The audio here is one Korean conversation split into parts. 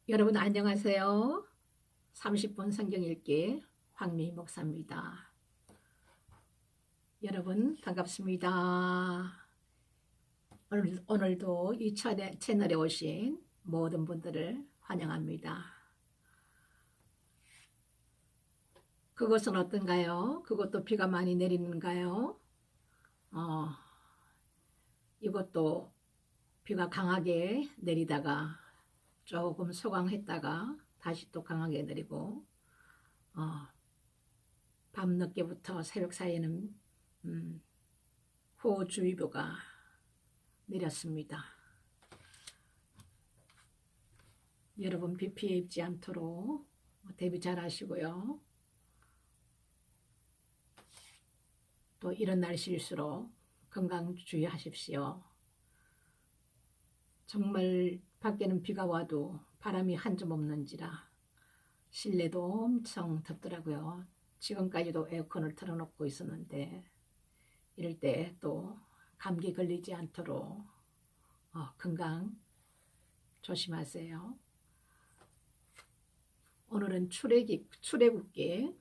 여러분 안녕하세요. 30분 성경 읽기 황미 목사입니다. 여러분 반갑습니다. 오늘도 이 채널에 오신 모든 분들을 환영합니다. 그것은 어떤가요? 그것도 비가 많이 내리는가요? 이것도 비가 강하게 내리다가 조금 소강했다가 다시 또 강하게 내리고 밤늦게부터 새벽 사이에는 호우주의보가 내렸습니다. 여러분 비 피해 입지 않도록 대비 잘 하시고요. 또 이런 날씨일수록 건강 주의하십시오. 정말 밖에는 비가 와도 바람이 한 점 없는지라 실내도 엄청 덥더라고요. 지금까지도 에어컨을 틀어놓고 있었는데 이럴 때 또 감기 걸리지 않도록 건강 조심하세요. 오늘은 출애굽기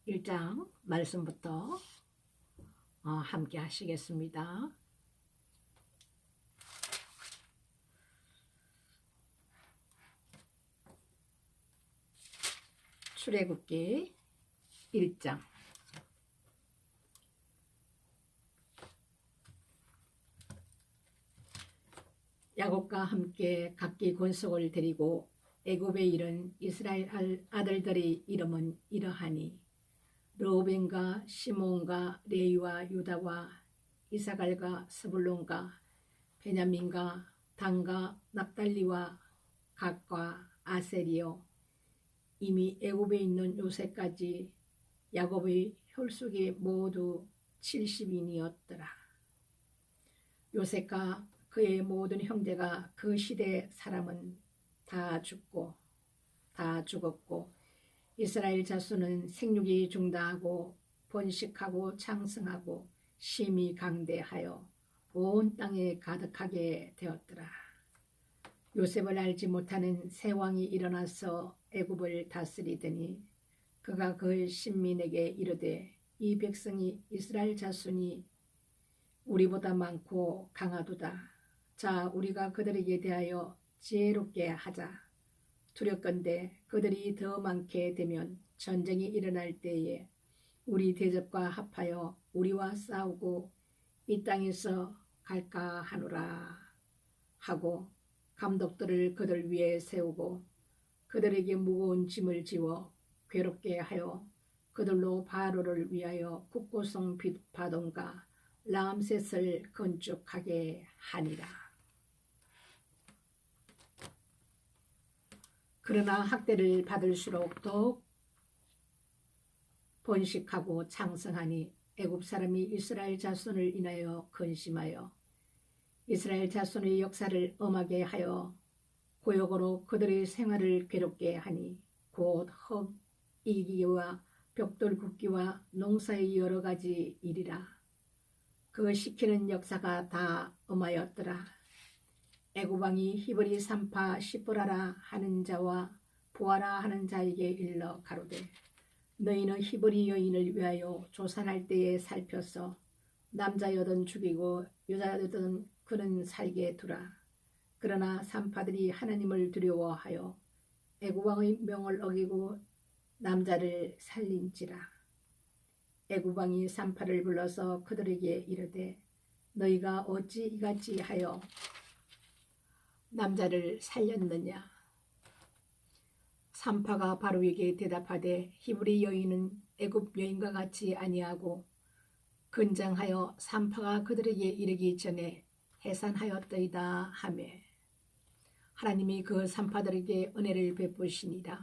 1장 말씀부터 함께 하시겠습니다. 출애굽기 1장 야곱과 함께 각기 권속을 데리고 애굽에 이른 이스라엘 아들들의 이름은 이러하니 르우벤과 시몬과 레위와 유다와 이사갈과 스불론과 베냐민과 단과 납달리와 gad과 아셀이요 이미 애굽에 있는 요새까지 야곱의 혈속이 모두 70인이었더라. 요셉과 그의 모든 형제가 그 시대 사람은 다 죽었고 이스라엘 자손은 생육이 중다하고 번식하고 창성하고 심히 강대하여 온 땅에 가득하게 되었더라. 요셉을 알지 못하는 새 왕이 일어나서 애굽을 다스리더니 그가 그 신민에게 이르되 이 백성이 이스라엘 자손이 우리보다 많고 강하도다. 자, 우리가 그들에게 대하여 지혜롭게 하자. 두렵건대 그들이 더 많게 되면 전쟁이 일어날 때에 우리 대적과 합하여 우리와 싸우고 이 땅에서 갈까 하노라 하고 감독들을 그들 위에 세우고 그들에게 무거운 짐을 지워 괴롭게 하여 그들로 바로를 위하여 국고성 빚바돈과 람셋을 건축하게 하니라. 그러나 학대를 받을수록 더욱 번식하고 창성하니 애굽 사람이 이스라엘 자손을 인하여 근심하여 이스라엘 자손의 역사를 엄하게 하여 고역으로 그들의 생활을 괴롭게 하니 곧 흙이기와 벽돌 굽기와 농사의 여러 가지 일이라. 그 시키는 역사가 다 엄하였더라. 애굽 왕이 히브리 산파 시브라라 하는 자와 보아라 하는 자에게 일러 가로되 너희는 히브리 여인을 위하여 조산할 때에 살펴서 남자여든 죽이고 여자여든 그는 살게 두라. 그러나 산파들이 하나님을 두려워하여 애굽 왕의 명을 어기고 남자를 살린지라. 애굽 왕이 산파를 불러서 그들에게 이르되 너희가 어찌 이같이 하여 남자를 살렸느냐. 산파가 바로에게 대답하되 히브리 여인은 애굽 여인과 같이 아니하고 건장하여 산파가 그들에게 이르기 전에 해산하였더이다 하매 하나님이 그 산파들에게 은혜를 베푸시니라.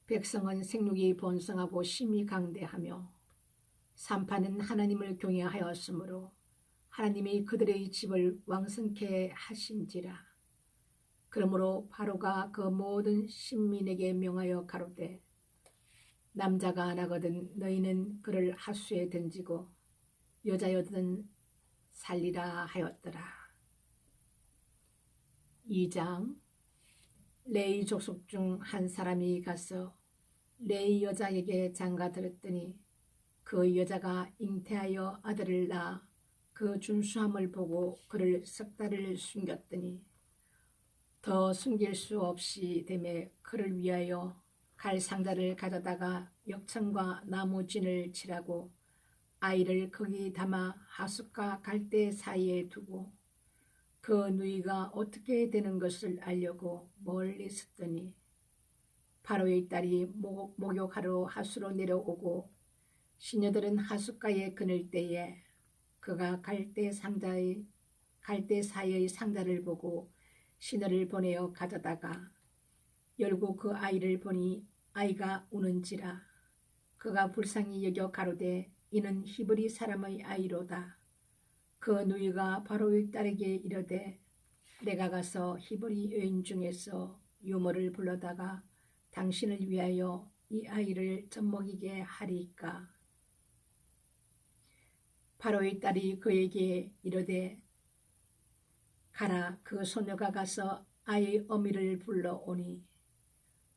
백성은 생육이 번성하고 심히 강대하며 산파는 하나님을 경외하였으므로 하나님이 그들의 집을 왕성케 하신지라. 그러므로 바로가 그 모든 신민에게 명하여 가로되 남자가 나거든 너희는 그를 하수에 던지고 여자여든 살리라 하였더라. 2장 레위 족속 중 한 사람이 가서 레위 여자에게 장가들었더니 그 여자가 잉태하여 아들을 낳아 그 준수함을 보고 그를 석 달을 숨겼더니 더 숨길 수 없이 되매 그를 위하여 갈 상자를 가져다가 역청과 나무 진을 칠하고 아이를 거기 담아 하숫과 갈대 사이에 두고 그 누이가 어떻게 되는 것을 알려고 멀리 섰더니 바로의 딸이 목욕하러 하수로 내려오고 시녀들은 하숫가에 그늘 때에 그가 갈대 사이의 상자를 보고 시녀를 보내어 가져다가 열고 그 아이를 보니 아이가 우는지라 그가 불쌍히 여겨 가로되 이는 히브리 사람의 아이로다. 그 누이가 바로의 딸에게 이르되 내가 가서 히브리 여인 중에서 유모를 불러다가 당신을 위하여 이 아이를 젖먹이게 하리이까. 바로의 딸이 그에게 이르되 가라. 그 소녀가 가서 아이의 어미를 불러오니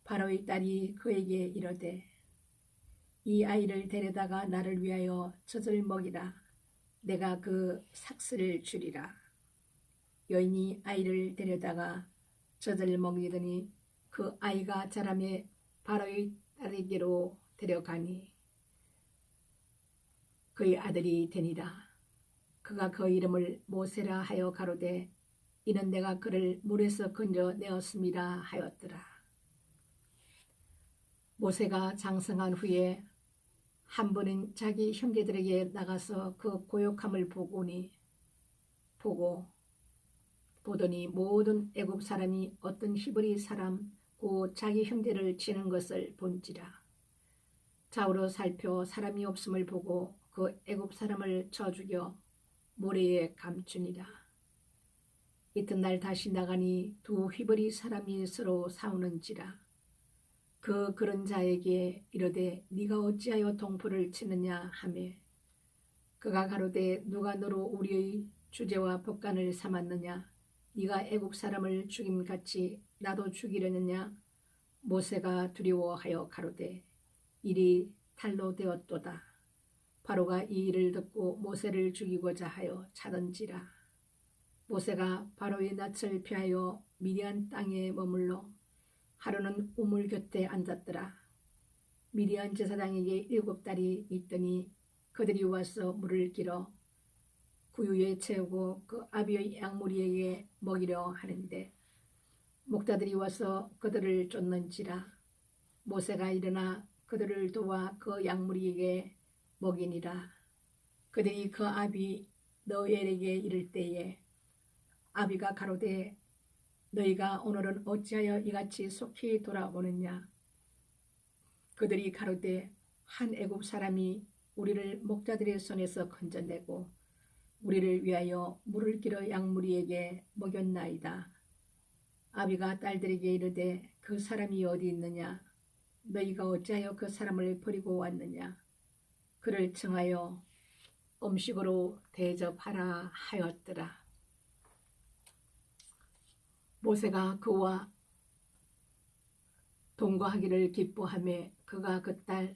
바로의 딸이 그에게 이르되 이 아이를 데려다가 나를 위하여 젖을 먹이라. 내가 그 삭슬을 주리라. 여인이 아이를 데려다가 젖을 먹이더니 그 아이가 자라매 바로의 딸에게로 데려가니 그의 아들이 되니라. 그가 그 이름을 모세라 하여 가로되 이는 내가 그를 물에서 건져 내었음이라 하였더라. 모세가 장성한 후에 한 번은 자기 형제들에게 나가서 그 고욕함을 보더니 모든 애굽 사람이 어떤 히브리 사람 곧 자기 형제를 치는 것을 본지라. 좌우로 살펴 사람이 없음을 보고 그 애굽 사람을 쳐 죽여 모래에 감추니라. 이튿날 다시 나가니 두 히브리 사람이 서로 싸우는지라. 그런 자에게 이르되 네가 어찌하여 동풀을 치느냐 하매 그가 가로되 누가 너로 우리의 주제와 법관을 삼았느냐. 네가 애국 사람을 죽임같이 나도 죽이려느냐. 모세가 두려워하여 가로되 일이 탈로 되었도다. 바로가 이 일을 듣고 모세를 죽이고자 하여 차던지라. 모세가 바로의 낯을 피하여 미디안 땅에 머물러 하루는 우물 곁에 앉았더라. 미디안 제사장에게 7달이 있더니 그들이 와서 물을 길어 구유에 채우고 그 아비의 양무리에게 먹이려 하는데 목자들이 와서 그들을 쫓는지라. 모세가 일어나 그들을 도와 그 양무리에게 먹이니라. 그들이 그 아비 너엘에게 이를 때에 아비가 가로되 너희가 오늘은 어찌하여 이같이 속히 돌아오느냐. 그들이 가로되 한 애굽 사람이 우리를 목자들의 손에서 건져내고 우리를 위하여 물을 길어 양무리에게 먹였나이다. 아비가 딸들에게 이르되 그 사람이 어디 있느냐. 너희가 어찌하여 그 사람을 버리고 왔느냐. 그를 청하여 음식으로 대접하라 하였더라. 모세가 그와 동거하기를 기뻐하며 그가 그 딸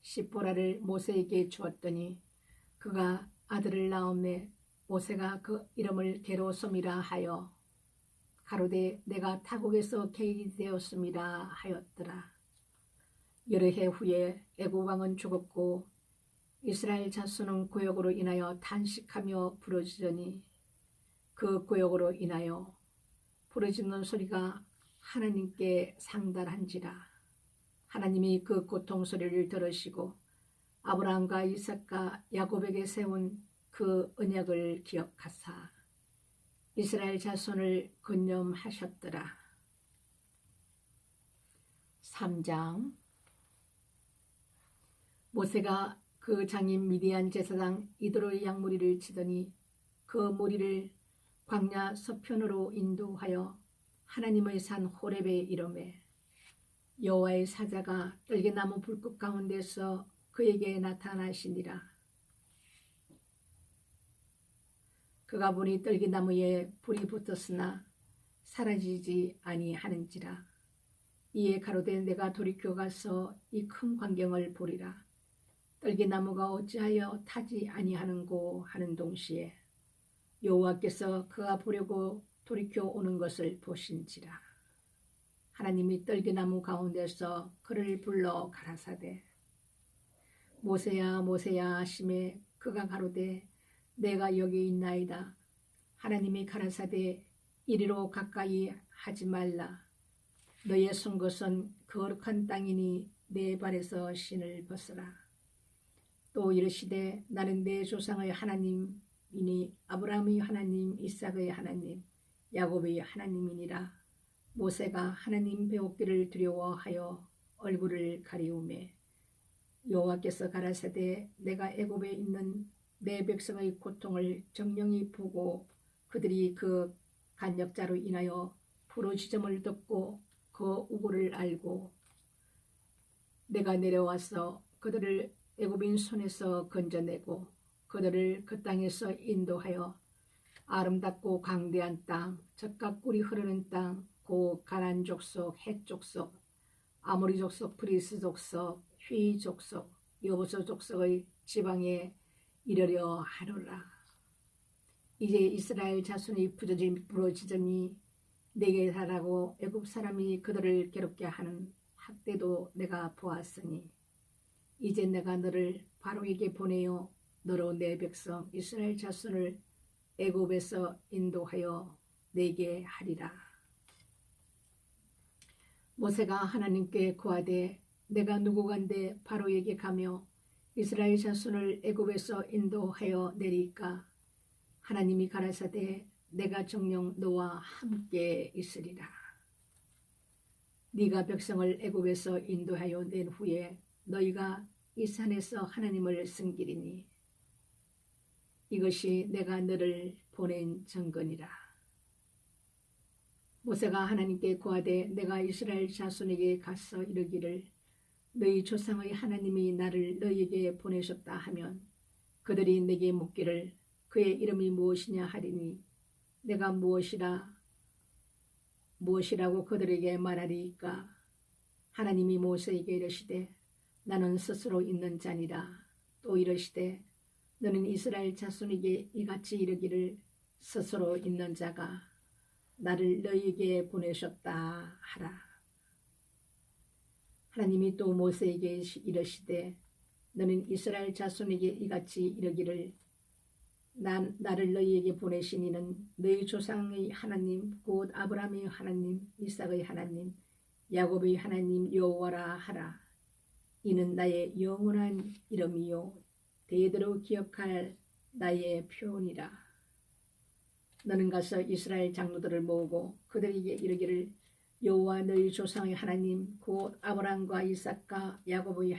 시보라를 모세에게 주었더니 그가 아들을 낳음에 모세가 그 이름을 게로솜이라 하여 가로되 내가 타국에서 계기 되었음이라 하였더라. 여러 해 후에 애굽 왕은 죽었고 이스라엘 자손은 고역으로 인하여 탄식하며 부르짖으니 그 고역으로 인하여 부르짖는 소리가 하나님께 상달한지라. 하나님이 그 고통 소리를 들으시고 아브라함과 이삭과 야곱에게 세운 그 언약을 기억하사 이스라엘 자손을 건념하셨더라. 3장. 모세가 그 장인 미디안 제사장 이도로의 양무리를 치더니 그 무리를 광야 서편으로 인도하여 하나님의 산 호렙에 이르매 여호와의 사자가 떨기나무 불꽃 가운데서 그에게 나타나시니라. 그가 보니 떨기나무에 불이 붙었으나 사라지지 아니하는지라. 이에 가로되 내가 돌이켜 가서 이 큰 광경을 보리라. 떨기나무가 어찌하여 타지 아니하는고 하는 동시에 여호와께서 그가 보려고 돌이켜 오는 것을 보신지라. 하나님이 떨기나무 가운데서 그를 불러 가라사대 모세야 모세야 하시매 그가 가로되 내가 여기 있나이다. 하나님이 가라사대 이리로 가까이 하지 말라. 너의 선 것은 거룩한 땅이니 내 발에서 신을 벗으라. 또 이르시되 나는 내 조상의 하나님이니 아브라함의 하나님 이삭의 하나님 야곱의 하나님이니라. 모세가 하나님 배웠기를 두려워하여 얼굴을 가리우매 여호와께서 가라사대 내가 애굽에 있는 내 백성의 고통을 정령히 보고 그들이 그 간역자로 인하여 부르짖음을 듣고 그 우고를 알고 내가 내려와서 그들을 애굽인 손에서 건져내고 그들을 그 땅에서 인도하여 아름답고 강대한 땅, 젖과 꿀이 흐르는 땅, 고 가나안 족속, 헷 족속, 아모리 족속, 브리스 족속, 휘 족속, 여보서 족속의 지방에 이르려 하노라. 이제 이스라엘 자손이 부러지더니 내게 달하고 애굽 사람이 그들을 괴롭게 하는 학대도 내가 보았으니 이제 내가 너를 바로에게 보내어 너로 내 백성 이스라엘 자손을 애굽에서 인도하여 내게 하리라. 모세가 하나님께 구하되 내가 누구간데 바로에게 가며 이스라엘 자손을 애굽에서 인도하여 내리까 하나님이 가라사대 내가 정녕 너와 함께 있으리라. 네가 백성을 애굽에서 인도하여 낸 후에 너희가 이 산에서 하나님을 섬기리니 이것이 내가 너를 보낸 증거니라. 모세가 하나님께 구하되 내가 이스라엘 자손에게 가서 이르기를 너희 조상의 하나님이 나를 너희에게 보내셨다 하면 그들이 내게 묻기를 그의 이름이 무엇이냐 하리니 내가 무엇이라고 그들에게 말하리이까. 하나님이 모세에게 이르시되 나는 스스로 있는 자니라. 또 이르시되 너는 이스라엘 자손에게 이같이 이르기를 스스로 있는 자가 나를 너희에게 보내셨다 하라. 하나님이 또 모세에게 이르시되 너는 이스라엘 자손에게 이같이 이르기를 나를 너희에게 보내신 이는 너희 조상의 하나님 곧 아브라함의 하나님 이삭의 하나님 야곱의 하나님 여호와라 하라. 이는 나의 영원한 이름이요 대대로 기억할 나의 표현이라. 너는 가서 이스라엘 장로들을 모으고 그들에게 이르기를 여호와 너희 조상의 하나님 곧 아브라함과 이삭과 야곱의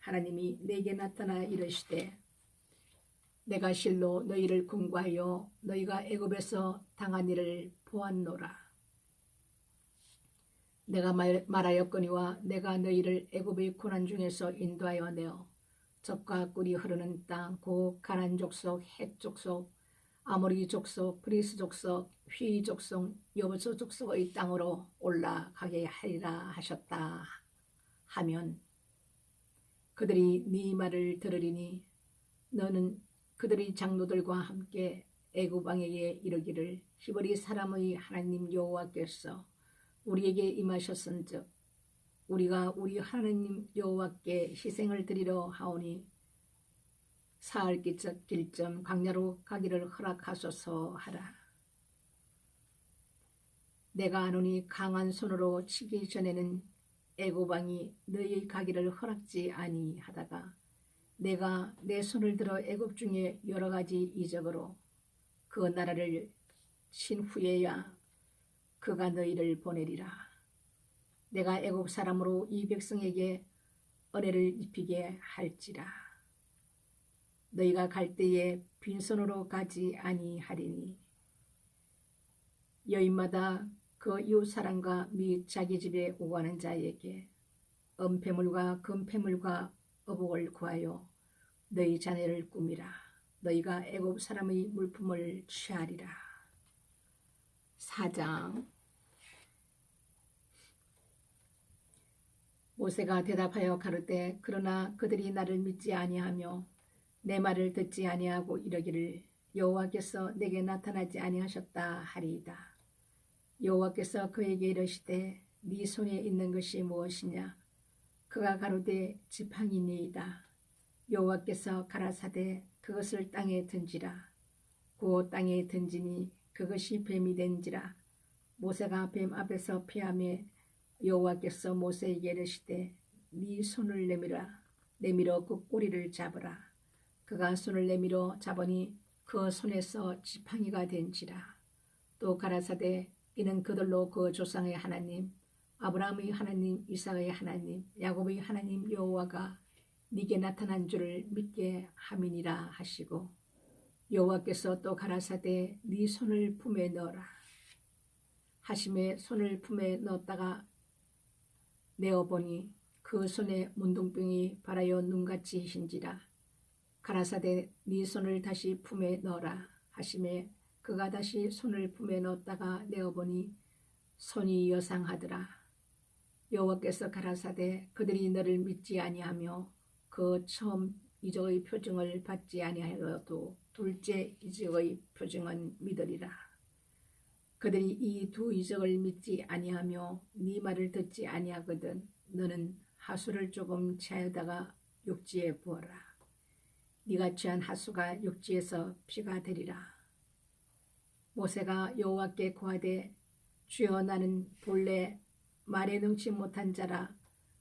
하나님이 내게 나타나 이르시되 내가 실로 너희를 공고하여 너희가 애굽에서 당한 일을 보았노라. 내가 말하였거니와 내가 너희를 애굽의 고난 중에서 인도하여 내어 젖과 꿀이 흐르는 땅 곧 가나안 족속, 헷 족속, 아모리 족속, 브리스 족속, 휘 족속, 여보서 족속의 땅으로 올라가게 하리라 하셨다 하면 그들이 네 말을 들으리니 너는 그들이 장로들과 함께 애굽 왕에게 이르기를 히브리 사람의 하나님 여호와께서 우리에게 임하셨은즉 우리가 우리 하나님 여호와께 희생을 드리려 하오니 사흘 길쯤 광야로 가기를 허락하소서 하라. 내가 아노니 강한 손으로 치기 전에는 애굽 왕이 너희 가기를 허락지 아니하다가 내가 내 손을 들어 애굽 중에 여러 가지 이적으로 그 나라를 친 후에야 그가 너희를 보내리라. 내가 애굽 사람으로 이 백성에게 은혜를 입히게 할지라. 너희가 갈 때에 빈손으로 가지 아니하리니 여인마다 그 이웃 사람과 및 자기 집에 오가는 자에게 은폐물과 금폐물과 어복을 구하여 너희 자녀를 꾸미라. 너희가 애굽 사람의 물품을 취하리라. 4장. 모세가 대답하여 가로되 그러나 그들이 나를 믿지 아니하며 내 말을 듣지 아니하고 이러기를 여호와께서 내게 나타나지 아니하셨다 하리이다. 여호와께서 그에게 이르시되 네 손에 있는 것이 무엇이냐? 그가 가로되 지팡이니이다. 여호와께서 가라사대 그것을 땅에 던지라. 곧 땅에 던지니 그것이 뱀이 된지라. 모세가 뱀 앞에서 피하며 여호와께서 모세에게 이르시되 네 손을 내밀어 그 꼬리를 잡으라. 그가 손을 내밀어 잡으니 그 손에서 지팡이가 된지라. 또 가라사대 이는 그들로 그 조상의 하나님 아브라함의 하나님 이삭의 하나님 야곱의 하나님 여호와가 네게 나타난 줄을 믿게 함이니라 하시고 여호와께서 또 가라사대 네 손을 품에 넣어라 하심에 손을 품에 넣었다가 내어보니 그 손에 문둥병이 발하여 눈같이 흰지라. 가라사대 네 손을 다시 품에 넣어라 하심에 그가 다시 손을 품에 넣었다가 내어보니 손이 여상하더라. 여호와께서 가라사대 그들이 너를 믿지 아니하며 그 처음 이적의 표징을 받지 아니하여도 둘째 이적의 표징은 믿으리라. 그들이 이 두 이적을 믿지 아니하며 네 말을 듣지 아니하거든 너는 하수를 조금 취하여다가 육지에 부어라. 네가 취한 하수가 육지에서 피가 되리라. 모세가 여호와께 고하되 주여 나는 본래 말에 능치 못한 자라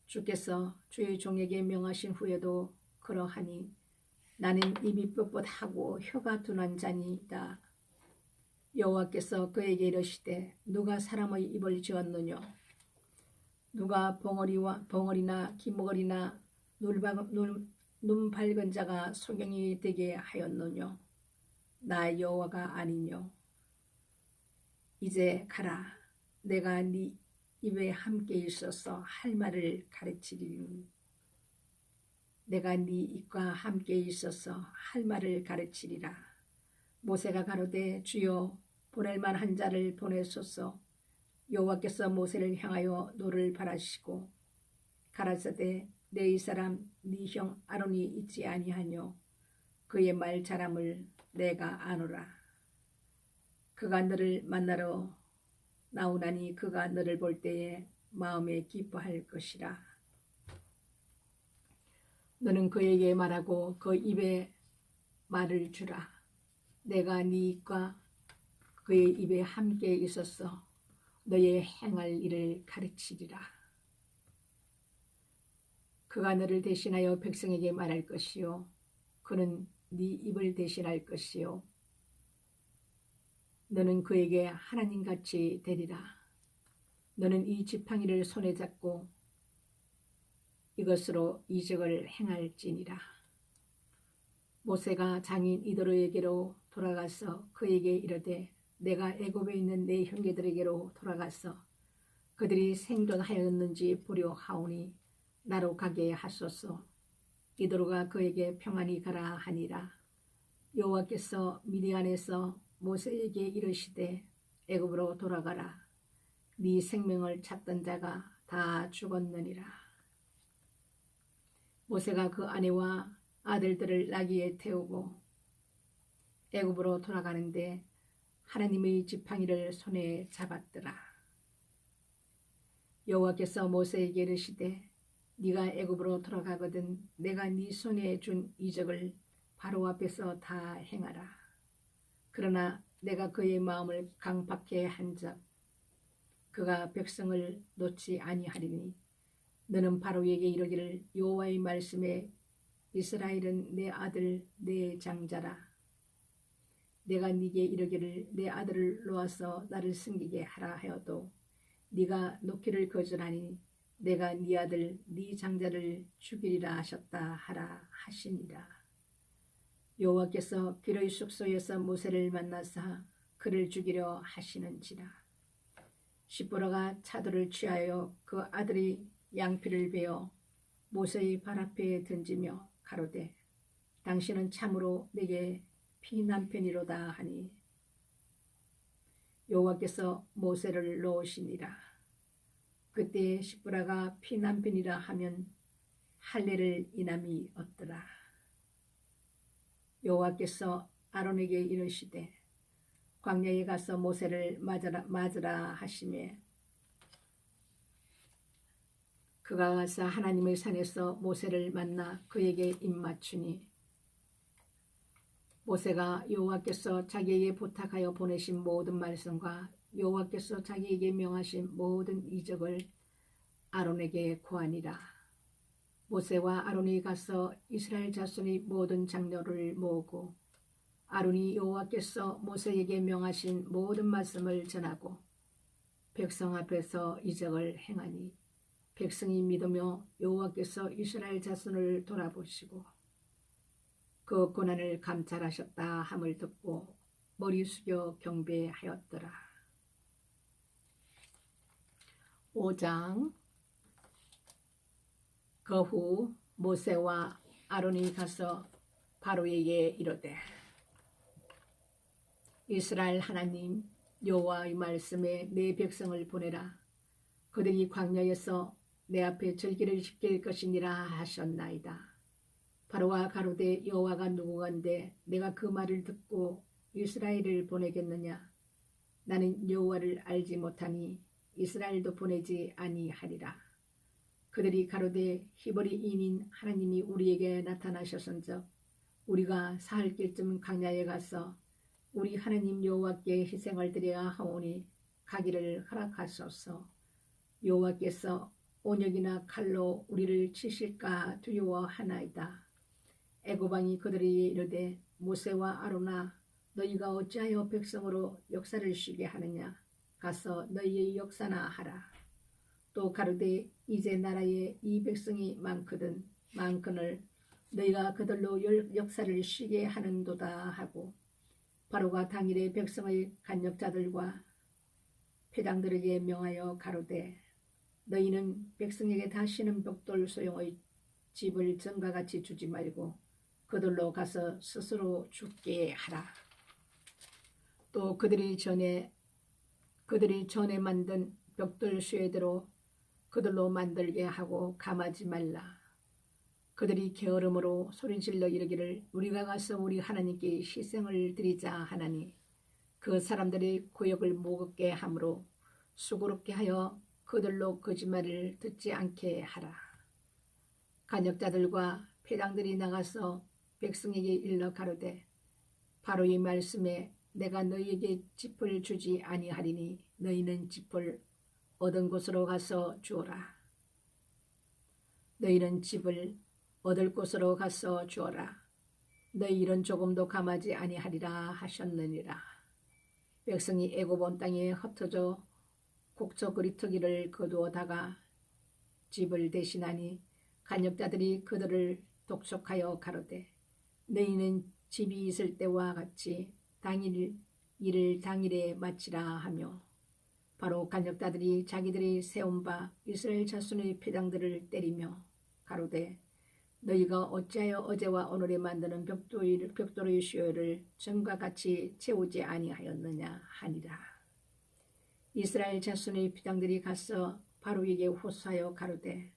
주께서 주의 종에게 명하신 후에도 그러하니 나는 입이 뻣뻣하고 혀가 둔한 자니이다. 여호와께서 그에게 이르시되 누가 사람의 입을 지었느냐? 누가 벙어리나 기머거리나 눈 밝은 자가 소경이 되게 하였느냐? 나 여호와가 아니뇨. 이제 가라. 내가 네 입에 함께 있어서 할 말을 가르치리니 내가 네 입과 함께 있어서 할 말을 가르치리라. 모세가 가로되 주여 보낼 만한 자를 보내소서. 여호와께서 모세를 향하여 노를 바라시고 가라사대 내 이 사람 네 형 아론이 있지 아니하뇨. 그의 말 잘함을 내가 아노라. 그가 너를 만나러 나오나니 그가 너를 볼 때에 마음에 기뻐할 것이라. 너는 그에게 말하고 그 입에 말을 주라. 내가 네 입과 그의 입에 함께 있어서 너의 행할 일을 가르치리라. 그가 너를 대신하여 백성에게 말할 것이요 그는 네 입을 대신할 것이요 너는 그에게 하나님같이 되리라. 너는 이 지팡이를 손에 잡고 이것으로 이적을 행할지니라. 모세가 장인 이도로에게로 돌아가서 그에게 이르되 내가 애굽에 있는 내 형제들에게로 돌아가서 그들이 생존하였는지 보려 하오니 나로 가게 하소서. 이도로가 그에게 평안히 가라 하니라. 여호와께서 미디안에서 모세에게 이르시되 애굽으로 돌아가라. 네 생명을 찾던 자가 다 죽었느니라. 모세가 그 아내와 아들들을 나귀에 태우고 애굽으로 돌아가는데 하나님의 지팡이를 손에 잡았더라. 여호와께서 모세에게 이르시되 네가 애굽으로 돌아가거든 내가 네 손에 준 이적을 바로 앞에서 다 행하라. 그러나 내가 그의 마음을 강팍해 한즉 그가 백성을 놓지 아니하리니 너는 바로에게 이르기를 여호와의 말씀에 이스라엘은 내 아들 내 장자라. 내가 네게 이르기를 내 아들을 놓아서 나를 섬기게 하라 하여도 네가 놓기를 거절하니 내가 네 아들 네 장자를 죽이리라 하셨다 하라 하시니라. 여호와께서 길의 숙소에서 모세를 만나사 그를 죽이려 하시는지라. 시보라가 차도를 취하여 그 아들이 양피를 베어 모세의 발 앞에 던지며 가로되 당신은 참으로 내게 피난편이로다 하니 여호와께서 모세를 놓으시니라. 그때 시브라가 피난편이라 하면 할례를 인함이 없더라. 여호와께서 아론에게 이르시되 광야에 가서 모세를 맞으라 하시매 그가 가서 하나님의 산에서 모세를 만나 그에게 입맞추니 모세가 여호와께서 자기에게 부탁하여 보내신 모든 말씀과 여호와께서 자기에게 명하신 모든 이적을 아론에게 고하니라. 모세와 아론이 가서 이스라엘 자손의 모든 장로를 모으고 아론이 여호와께서 모세에게 명하신 모든 말씀을 전하고 백성 앞에서 이적을 행하니 백성이 믿으며 여호와께서 이스라엘 자손을 돌아보시고 그 고난을 감찰하셨다 함을 듣고 머리 숙여 경배하였더라. 5장. 그 후 모세와 아론이 가서 바로에게 이르되 이스라엘 하나님 여호와의 말씀에 내 백성을 보내라. 그들이 광야에서 내 앞에 절기를 지킬 것이니라 하셨나이다. 바로가 가로되 여호와가 누구건데 내가 그 말을 듣고 이스라엘을 보내겠느냐. 나는 여호와를 알지 못하니 이스라엘도 보내지 아니하리라. 그들이 가로되 히브리인인 하나님이 우리에게 나타나셨은즉 우리가 사흘 길쯤 광야에 가서 우리 하나님 여호와께 희생을 드려야 하오니 가기를 허락하소서. 여호와께서 온역이나 칼로 우리를 치실까 두려워하나이다. 애고방이 그들에게 이르되 모세와 아론아 너희가 어찌하여 백성으로 역사를 쉬게 하느냐. 가서 너희의 역사나 하라. 또 가로되 이제 나라에 이 백성이 많거늘 너희가 그들로 역사를 쉬게 하는도다 하고 바로가 당일에 백성의 간역자들과 회장들에게 명하여 가로되 너희는 백성에게 다시는 벽돌 소용의 집을 전과 같이 주지 말고 그들로 가서 스스로 죽게 하라. 또 그들이 전에 만든 벽돌 수레대로 그들로 만들게 하고 감하지 말라. 그들이 게으름으로 소리질러 이르기를 우리가 가서 우리 하나님께 희생을 드리자 하나니 그 사람들의 고역을 무겁게 함으로 수고롭게 하여 그들로 거짓말을 듣지 않게 하라. 간역자들과 회장들이 나가서 백성에게 일러 가로되 바로의 말씀에 내가 너희에게 짚을 주지 아니하리니 너희는 짚을 얻은 곳으로 가서 주어라. 너희는 집을 얻을 곳으로 가서 주어라. 너희 일은 조금도 감하지 아니하리라 하셨느니라. 백성이 애굽 온 땅에 흩어져 곡쳐 그리터기를 거두어다가 집을 대신하니 간역자들이 그들을 독촉하여 가로되 너희는 집이 있을 때와 같이 일을 당일에 마치라 하며 바로 간역자들이 자기들이 세운 바 이스라엘 자손의 회장들을 때리며 가로되 너희가 어찌하여 어제와 오늘에 만드는 벽돌의 수요를 전과 같이 채우지 아니하였느냐 하니라. 이스라엘 자손의 회장들이 가서 바로에게 호소하여 가로되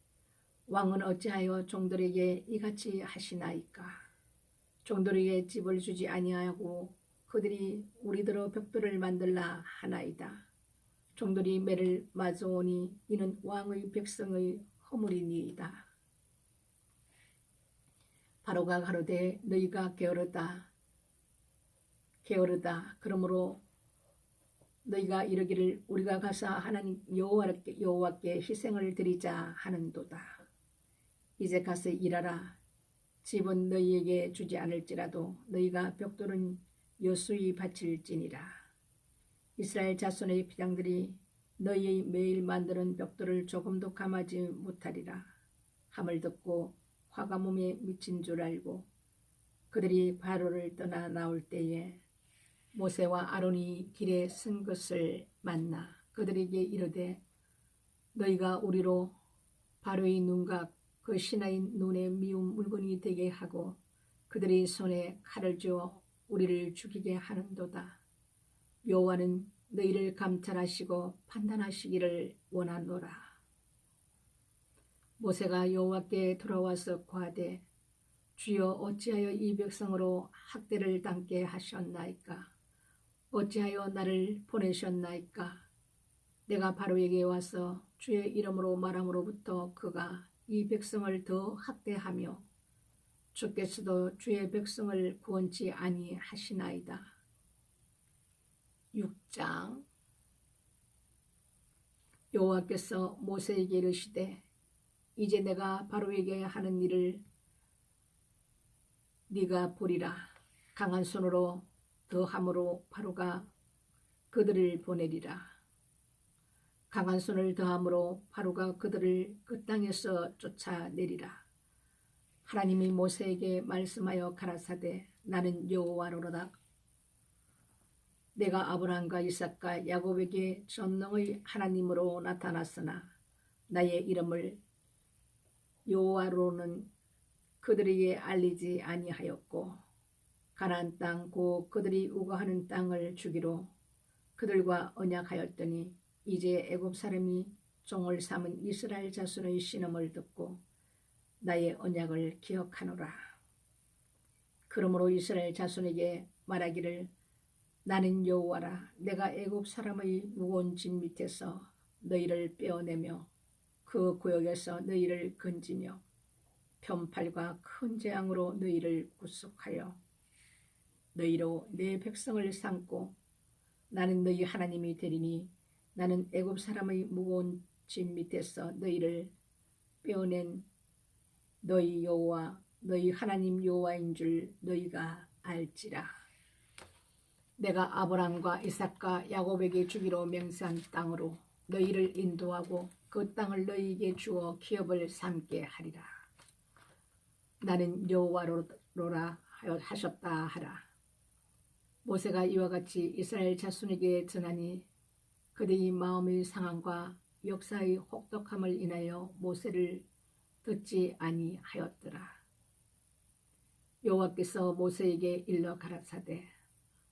왕은 어찌하여 종들에게 이같이 하시나이까. 종들에게 집을 주지 아니하고 그들이 우리더러 벽돌을 만들라 하나이다. 종들이 매를 맞아오니 이는 왕의 백성의 허물이니이다. 바로가 가로되 너희가 게으르다. 그러므로 너희가 이르기를 우리가 가서 하나님 여호와께 희생을 드리자 하는도다. 이제 가서 일하라. 집은 너희에게 주지 않을지라도 너희가 벽돌은 여수히 바칠지니라. 이스라엘 자손의 회장들이 너희의 매일 만드는 벽돌을 조금도 감하지 못하리라 함을 듣고 화가 몸에 미친 줄 알고 그들이 바로를 떠나 나올 때에 모세와 아론이 길에 쓴 것을 만나 그들에게 이르되 너희가 우리로 바로의 눈과 그 신하의 눈에 미운 물건이 되게 하고 그들의 손에 칼을 쥐어 우리를 죽이게 하는도다. 여호와는 너희를 감찰하시고 판단하시기를 원하노라. 모세가 여호와께 돌아와서 고하되 주여 어찌하여 이 백성으로 학대를 당케 하셨나이까? 어찌하여 나를 보내셨나이까? 내가 바로에게 와서 주의 이름으로 말함으로부터 그가 이 백성을 더 학대하며 주께서도 주의 백성을 구원치 아니하시나이다. 6장. 여호와께서 모세에게 이르시되 이제 내가 바로에게 하는 일을 네가 보리라. 강한 손으로 더함으로 바로가 그들을 보내리라. 강한 손을 더함으로 바로가 그들을 그 땅에서 쫓아내리라. 하나님이 모세에게 말씀하여 가라사대 나는 여호와로다. 내가 아브라함과 이삭과 야곱에게 전능의 하나님으로 나타났으나 나의 이름을 여호와로는 그들에게 알리지 아니하였고 가나안 땅 곧 그들이 우거하는 땅을 주기로 그들과 언약하였더니 이제 애굽 사람이 종을 삼은 이스라엘 자손의 신음을 듣고 나의 언약을 기억하노라. 그러므로 이스라엘 자손에게 말하기를 나는 여호와라. 내가 애굽 사람의 무거운 짐 밑에서 너희를 빼어내며 그 구역에서 너희를 건지며 편팔과 큰 재앙으로 너희를 구속하여 너희로 내 백성을 삼고 나는 너희 하나님이 되리니 나는 애굽 사람의 무거운 짐 밑에서 너희를 빼어낸 너희 여호와 너희 하나님 여호와인 줄 너희가 알지라. 내가 아브라함과 이삭과 야곱에게 주기로 맹세한 땅으로 너희를 인도하고 그 땅을 너희에게 주어 기업을 삼게 하리라. 나는 여호와로라 하셨다 하라. 모세가 이와 같이 이스라엘 자손에게 전하니 그들이 마음의 상함과 역사의 혹독함을 인하여 모세를 듣지 아니하였더라. 여호와께서 모세에게 일러 가라사대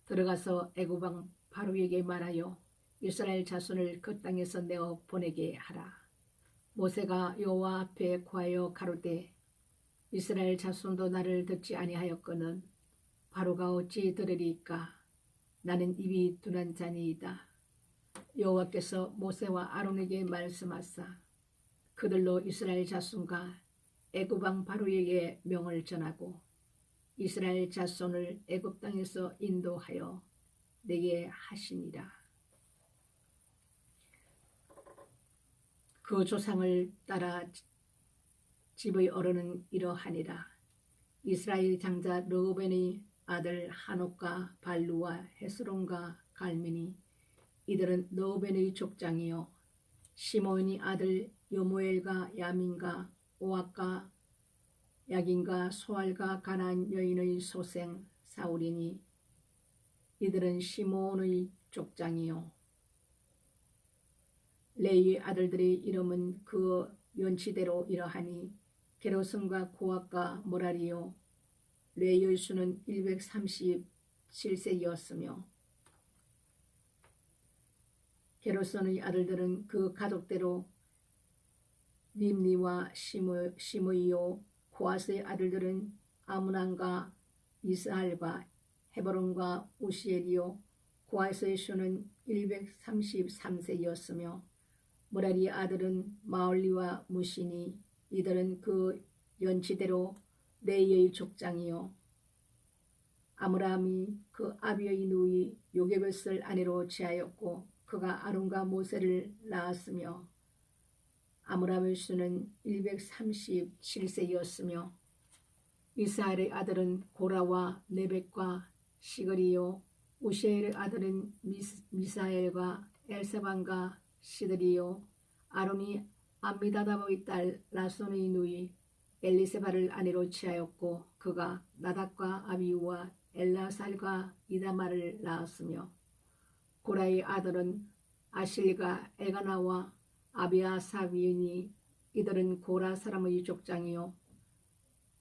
들어가서 애굽 왕 바로에게 말하여 이스라엘 자손을 그 땅에서 내어 보내게 하라. 모세가 여호와 앞에 구하여 가로되 이스라엘 자손도 나를 듣지 아니하였거늘 바로가 어찌 들으리까? 나는 입이 둔한 자니이다. 여호와께서 모세와 아론에게 말씀하사 그들로 이스라엘 자손과 애굽 왕 바로에게 명을 전하고 이스라엘 자손을 애굽 땅에서 인도하여 내게 하시니라. 그 조상을 따라 집의 어른은 이러하니라. 이스라엘 장자 르우벤의 아들 하녹과 발루와 헤스론과 갈미니 이들은 르우벤의 족장이요 시므온의 아들 여무엘과 야민과 오악과 야긴과 소알과 가나안 여인의 소생 사울이니 이들은 시므온의 족장이요 레위의 아들들의 이름은 그 연치대로 이러하니 게르손과 고앗과 모라리요 레위의 수는 137세였으며 게르손의 아들들은 그 가족대로 림니와 시므이요 고앗의 아들들은 아므난과 이스할과 헤브론과 우시엘이요 고앗의 수는 133세였으며 모라리의 아들은 마올리와 무시니 이들은 그 연치대로 레이의 족장이요 아므람이 그 아비의 누이 요게벳을 아내로 취하였고 그가 아론과 모세를 낳았으며 아므람의 수는 137세였으며 이스하엘의 아들은 고라와 네벡과 시그리요 우시엘의 아들은 미사엘과 엘사반과 시드리요 아론이 암미다답의 딸 라손의 누이 엘리세바를 아내로 취하였고 그가 나답과 아비우와 엘라살과 이다말을 낳았으며 고라의 아들은 아실리가 엘가나와 아비아사비니 이들은 고라 사람의 족장이요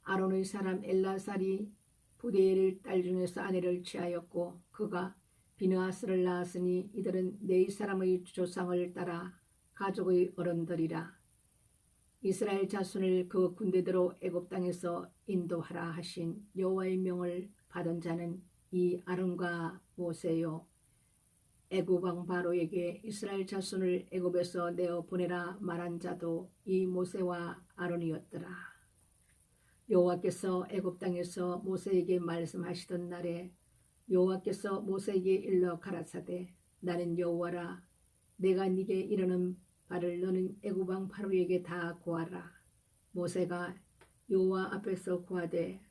아론의 사람 엘라살이 부데엘 딸 중에서 아내를 취하였고 그가 비느하스를 낳았으니 이들은 네 사람의 조상을 따라 가족의 어른들이라. 이스라엘 자손을 그 군대대로 애굽 땅에서 인도하라 하신 여호와의 명을 받은 자는 이 아론과 모세요. 애굽 왕 바로에게 이스라엘 자손을 애굽에서 내어 보내라 말한 자도 이 모세와 아론이었더라. 여호와께서 애굽 땅에서 모세에게 말씀하시던 날에 여호와께서 모세에게 일러 가라사대 나는 여호와라. 내가 네게 이르는 바를 너는 애굽 왕 바로에게 다 고하라. 모세가 여호와 앞에서 고하되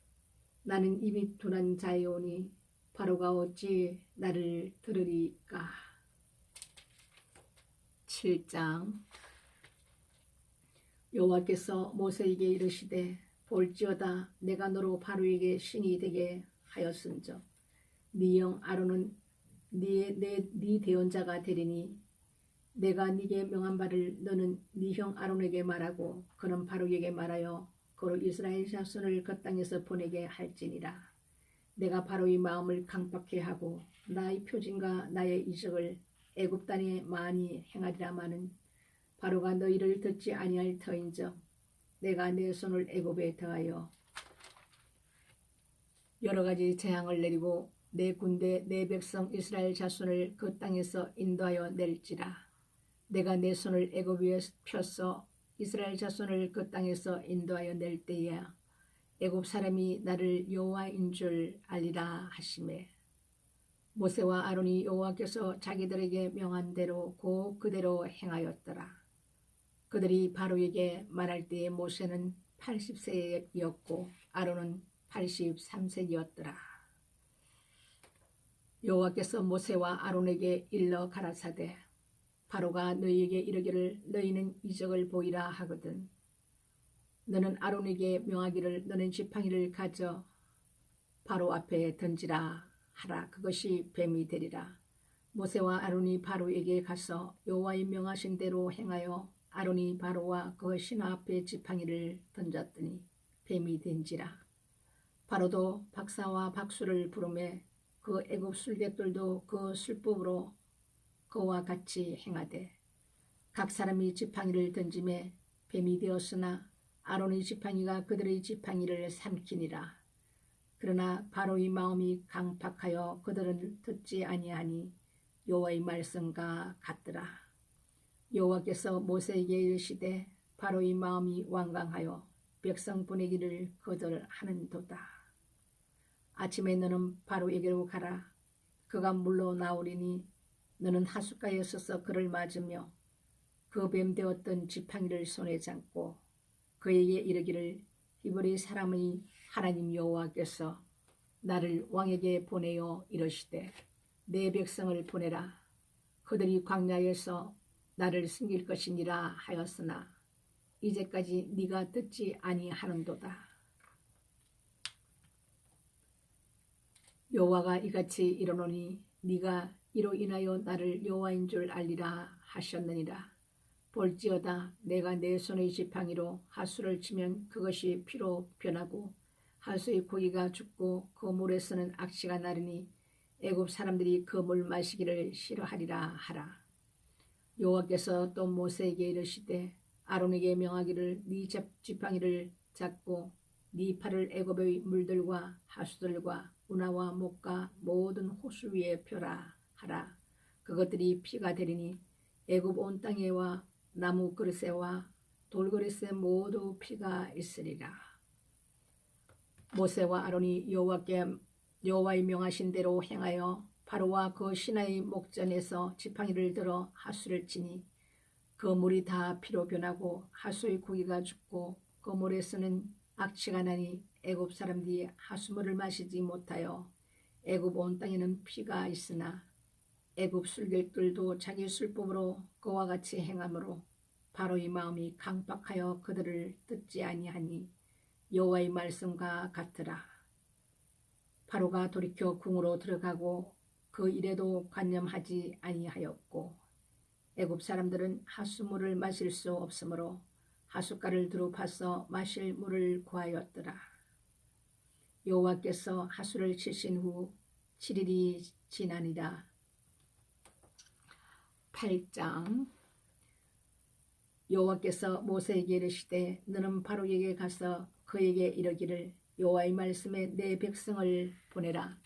나는 입이 둔한 자이오니 바로가 어찌 나를 들으리까. 7장. 여호와께서 모세에게 이르시되 볼지어다 내가 너로 바로에게 신이 되게 하였은즉 네 형 아론은 네 대언자가 되리니 내가 네게 명한 바를 너는 네 형 아론에게 말하고 그는 바로에게 말하여 그로 이스라엘 자손을 그 땅에서 보내게 할지니라. 내가 바로의 마음을 강팍케 하고 나의 표징과 나의 이적을 애굽 땅에 많이 행하리라마는 바로가 너희를 듣지 아니할 터인즉 내가 내 손을 애굽에 더하여 여러 가지 재앙을 내리고 내 군대 내 백성 이스라엘 자손을 그 땅에서 인도하여 낼지라. 내가 내 손을 애굽 위에 펴서 이스라엘 자손을 그 땅에서 인도하여 낼 때에야 애굽 사람이 나를 여호와인 줄 알리라 하시매 모세와 아론이 여호와께서 자기들에게 명한 대로 그대로 행하였더라. 그들이 바로에게 말할 때에 모세는 80세였고 아론은 83세였더라. 여호와께서 모세와 아론에게 일러 가라사대 바로가 너희에게 이르기를 너희는 이적을 보이라 하거든 너는 아론에게 명하기를 너는 지팡이를 가져 바로 앞에 던지라 하라. 그것이 뱀이 되리라. 모세와 아론이 바로에게 가서 여호와의 명하신 대로 행하여 아론이 바로와 그 신하 앞에 지팡이를 던졌더니 뱀이 된지라. 바로도 박사와 박수를 부르매 그 애굽 술객들도 그 술법으로 그와 같이 행하되 각 사람이 지팡이를 던짐에 뱀이 되었으나 아론의 지팡이가 그들의 지팡이를 삼키니라. 그러나 바로의 마음이 강팍하여 그들은 듣지 아니하니 여호와의 말씀과 같더라. 여호와께서 모세에게 이르시되 바로의 마음이 완강하여 백성 보내기를 거절하는도다. 아침에 너는 바로에게로 가라. 그가 물러 나오리니 너는 하숫가에 서서 그를 맞으며 그 뱀 되었던 지팡이를 손에 잡고 그에게 이르기를 히브리 사람의 하나님 여호와께서 나를 왕에게 보내어 이르시되 내 백성을 보내라. 그들이 광야에서 나를 숨길 것이니라 하였으나 이제까지 네가 듣지 아니하는도다. 여호와가 이같이 이르노니 네가 이로 인하여 나를 여호와인 줄 알리라 하셨느니라. 볼지어다 내가 내 손의 지팡이로 하수를 치면 그것이 피로 변하고 하수의 고기가 죽고 그 물에서는 악취가 나르니 애굽 사람들이 그 물 마시기를 싫어하리라 하라. 여호와께서 또 모세에게 이르시되 아론에게 명하기를 네 지팡이를 잡고 네 팔을 애굽의 물들과 하수들과 운하와 목과 모든 호수 위에 펴라 하라. 그것들이 피가 되리니 애굽 온 땅에와 나무 그릇에와 돌그릇에 모두 피가 있으리라. 모세와 아론이 여호와의 명하신 대로 행하여 바로와 그 신하의 목전에서 지팡이를 들어 하수를 치니 그 물이 다 피로 변하고 하수의 고기가 죽고 그 물에서는 악취가 나니 애굽 사람들이 하수물을 마시지 못하여 애굽 온 땅에는 피가 있으나 애굽 술객들도 자기 술법으로 그와 같이 행하므로 바로의 마음이 강팍하여 그들을 듣지 아니하니 여호와의 말씀과 같으라. 바로가 돌이켜 궁으로 들어가고 그 일에도 관념하지 아니하였고 애굽 사람들은 하수물을 마실 수 없으므로 하숫가를 두루 파서 마실 물을 구하였더라. 여호와께서 하수를 치신 후 7일이 지나니라. 8장. 여호와께서 모세에게 이르시되 너는 바로에게 가서 그에게 이르기를 여호와의 말씀에 내 백성을 보내라.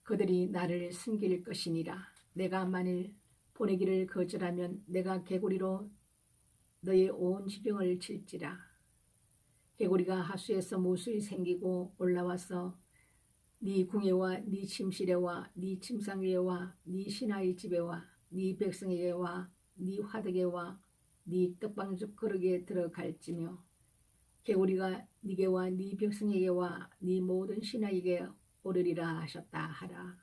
그들이 나를 숨길 것이니라. 내가 만일 보내기를 거절하면 내가 개구리로 너의 온 지경을 칠지라. 개구리가 하수에서 무수히 생기고 올라와서 네 궁예와 네 침실에와 네 침상 위에와 네 신하의 집에와 네 백성에게와 네 화덕에와 네 떡방죽 그릇에 들어갈지며 개구리가 네게와 네 백성에게와 네 모든 신하에게 오르리라 하셨다 하라.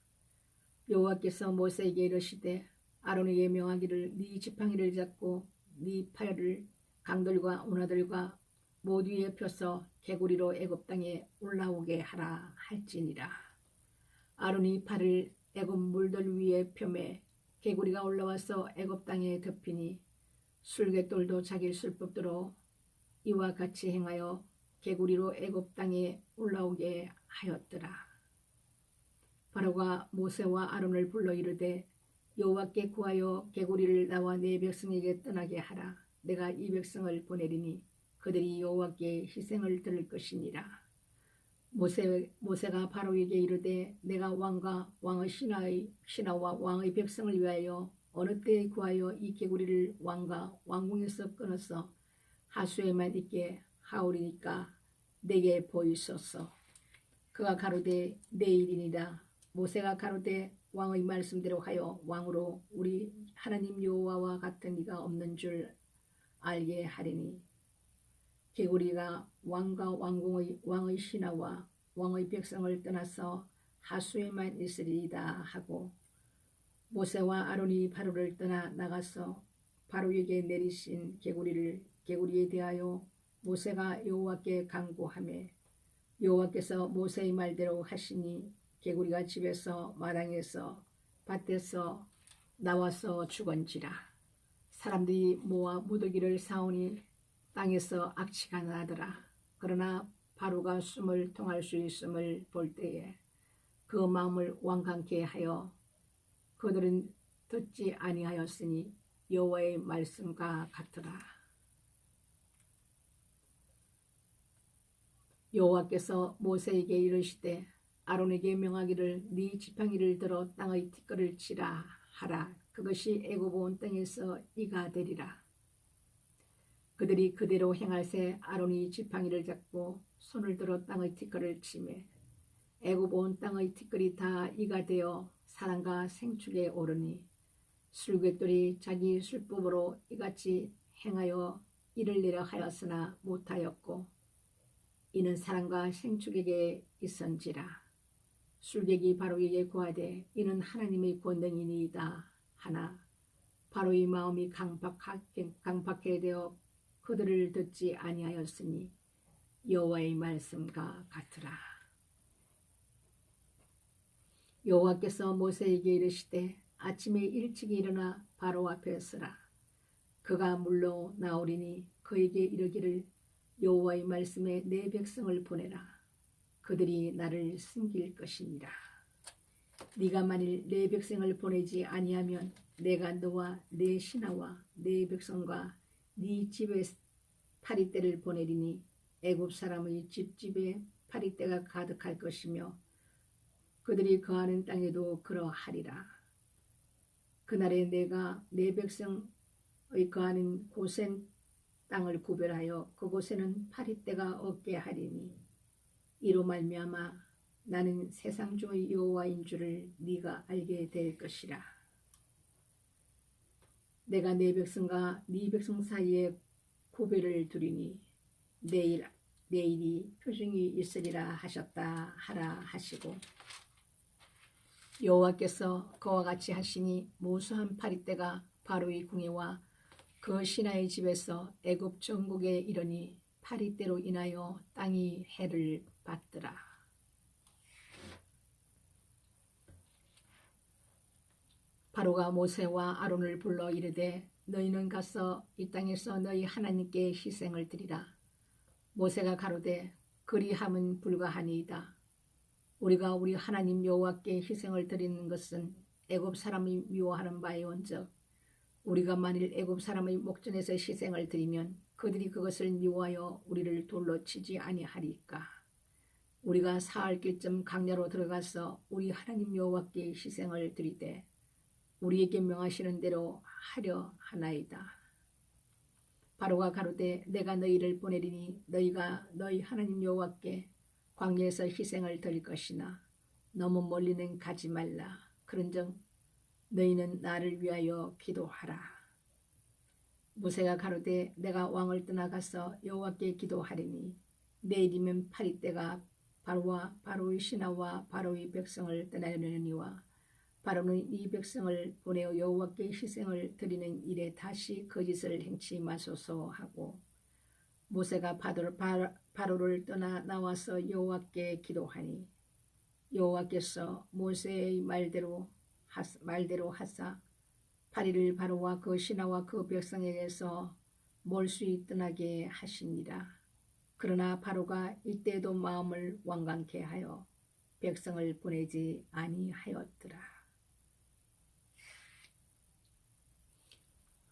여호와께서 모세에게 이르시되 아론에게 명하기를 네 지팡이를 잡고 네 팔을 강들과 운하들과 모두 위에 펴서 개구리로 애굽 땅에 올라오게 하라 할지니라. 아론이 팔을 애굽 물들 위에 펴매 개구리가 올라와서 애굽 땅에 덮이니 술갯돌도 자기 술법대로 이와 같이 행하여 개구리로 애굽 땅에 올라오게 하였더라. 바로가 모세와 아론을 불러 이르되 여호와께 구하여 개구리를 나와 내 백성에게 떠나게 하라. 내가 이 백성을 보내리니 그들이 여호와께 희생을 드릴 것이니라. 모세가 바로에게 이르되 내가 왕과 왕의 신하와 왕의 백성을 위하여 어느 때에 구하여 이 개구리를 왕과 왕궁에서 끊어서 하수에만 있게 하오리니까 내게 보이소서. 그가 가로되 내일이니라. 모세가 가로되 왕의 말씀대로 하여 왕으로 우리 하나님 여호와와 같은 이가 없는 줄 알게 하리니 개구리가 왕과 왕의 신하와 왕의 백성을 떠나서 하수에만 있으리이다 하고 모세와 아론이 바로를 떠나 나가서 바로에게 내리신 개구리에 대하여 모세가 여호와께 간구하매 여호와께서 모세의 말대로 하시니 개구리가 집에서 마당에서 밭에서 나와서 죽은지라. 사람들이 모아 무더기를 사오니 땅에서 악취가 나더라. 그러나 바로가 숨을 통할 수 있음을 볼 때에 그 마음을 완강케 하여 그들은 듣지 아니하였으니 여호와의 말씀과 같더라. 여호와께서 모세에게 이르시되 아론에게 명하기를 네 지팡이를 들어 땅의 티끌을 치라 하라. 그것이 애굽 온 땅에서 이가 되리라. 그들이 그대로 행할세 아론이 지팡이를 잡고 손을 들어 땅의 티끌을 치매 애굽 온 땅의 티끌이 다 이가 되어 사람과 생축에 오르니 술갯돌이 자기 술법으로 이같이 행하여 이를 내려 하였으나 못하였고 이는 사람과 생축에게 있은지라. 술객이 바로에게 구하되 이는 하나님의 권능이니이다 하나 바로의 마음이 강팍하게 되어 그들을 듣지 아니하였으니 여호와의 말씀과 같으라. 여호와께서 모세에게 이르시되 아침에 일찍이 일어나 바로 앞에 서라. 그가 물러 나오리니 그에게 이르기를 여호와의 말씀에 내 백성을 보내라. 그들이 나를 숨길 것이니라. 네가 만일 내 백성을 보내지 아니하면 내가 너와 내 신하와 내 백성과 네 집에 파리떼를 보내리니 애굽 사람의 집집에 파리떼가 가득할 것이며 그들이 거하는 땅에도 그러하리라. 그날에 내가 내 백성의 거하는 고센 땅을 구별하여 그곳에는 파리떼가 없게 하리니 이로 말미암아 나는 세상 중의 여호와인 줄을 네가 알게 될 것이라. 내가 내 백성과 네 백성 사이에 구별을 두리니 내일이 표징이 있으리라 하셨다 하라 하시고 여호와께서 그와 같이 하시니 무수한 파리떼가 바로의 궁예와 그 신하의 집에서 애굽 전국에 이르니 파리떼로 인하여 땅이 해를 받더라. 바로가 모세와 아론을 불러 이르되 너희는 가서 이 땅에서 너희 하나님께 희생을 드리라. 모세가 가로되 그리함은 불가하니이다. 우리가 우리 하나님 여호와께 희생을 드리는 것은 애굽 사람이 미워하는 바이온즉 우리가 만일 애굽 사람의 목전에서 희생을 드리면 그들이 그것을 미워하여 우리를 돌로 치지 아니하리까. 우리가 사흘 길쯤 강야로 들어가서 우리 하나님 여호와께 희생을 드리되 우리에게 명하시는 대로 하려 하나이다. 바로가 가로되 내가 너희를 보내리니 너희가 너희 하나님 여호와께 광야에서 희생을 드릴 것이나 너무 멀리는 가지 말라. 그런즉 너희는 나를 위하여 기도하라. 모세가 가로되 내가 왕을 떠나가서 여호와께 기도하리니 내일이면 파리떼가 바로와 바로의 신하와 바로의 백성을 떠나려느니와 바로는 이 백성을 보내어 여호와께 희생을 드리는 일에 다시 거짓을 행치 마소서 하고 모세가 바로를 떠나 나와서 여호와께 기도하니 여호와께서 모세의 말대로 하사 파리를 바로와 그 신하와 그 백성에게서 몰수히 떠나게 하시니라. 그러나 바로가 이때도 마음을 완강케 하여 백성을 보내지 아니하였더라.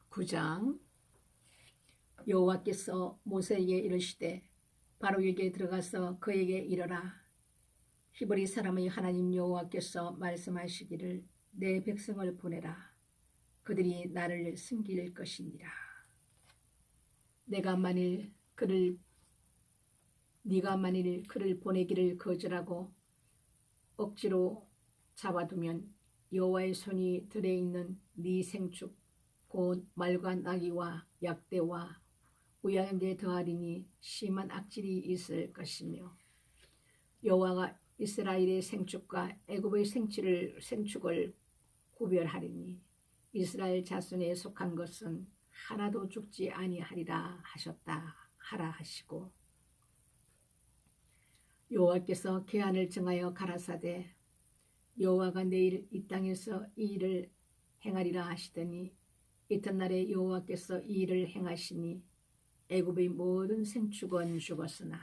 9장. 여호와께서 모세에게 이르시되 바로에게 들어가서 그에게 이르라. 히브리 사람의 하나님 여호와께서 말씀하시기를 내 백성을 보내라. 그들이 나를 섬길 것이니라. 네가 만일 그를 보내기를 거절하고 억지로 잡아두면 여호와의 손이 들에 있는 네 생축 곧 말과 나귀와 약대와 우양에 더하리니 심한 악질이 있을 것이며 여호와가 이스라엘의 생축과 애굽의 생축을 구별하리니 이스라엘 자손에 속한 것은 하나도 죽지 아니하리라 하셨다 하라 하시고 여호와께서 계한을 정하여 가라사대 여호와가 내일 이 땅에서 이 일을 행하리라 하시더니 이튿날에 여호와께서 이 일을 행하시니 애굽의 모든 생축은 죽었으나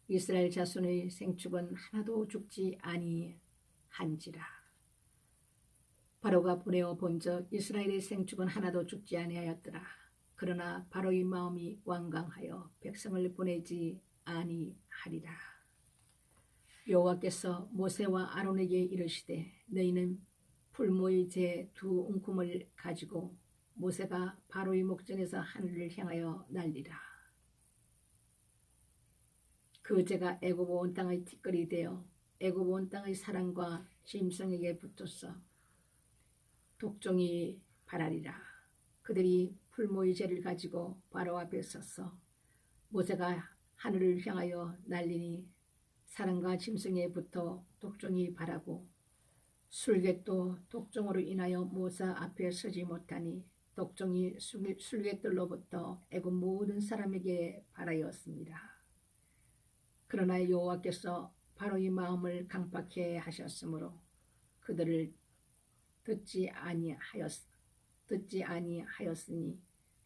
이스라엘 자손의 생축은 하나도 죽지 아니한지라. 바로가 보내어 본즉 이스라엘의 생축은 하나도 죽지 아니하였더라. 그러나 바로의 마음이 완강하여 백성을 보내지 아니하리라. 여호와께서 모세와 아론에게 이르시되 너희는 풀모의 제 2움큼을 가지고 모세가 바로의 목전에서 하늘을 향하여 날리라. 그 제가 애굽 온 땅의 티끌이 되어 애굽 온 땅의 사람과 짐승에게 붙어서 독종이 발하리라. 그들이 풀모의 재를 가지고 바로 앞에 섰어 모세가 하늘을 향하여 날리니 사람과 짐승에 붙어 독종이 발하고 술갯도 독종으로 인하여 모세 앞에 서지 못하니 독종이 술갯들로부터 애굽 모든 사람에게 발하였습니다. 그러나 여호와께서 바로의 마음을 강팍해 하셨으므로 그들을 듣지 아니하였으니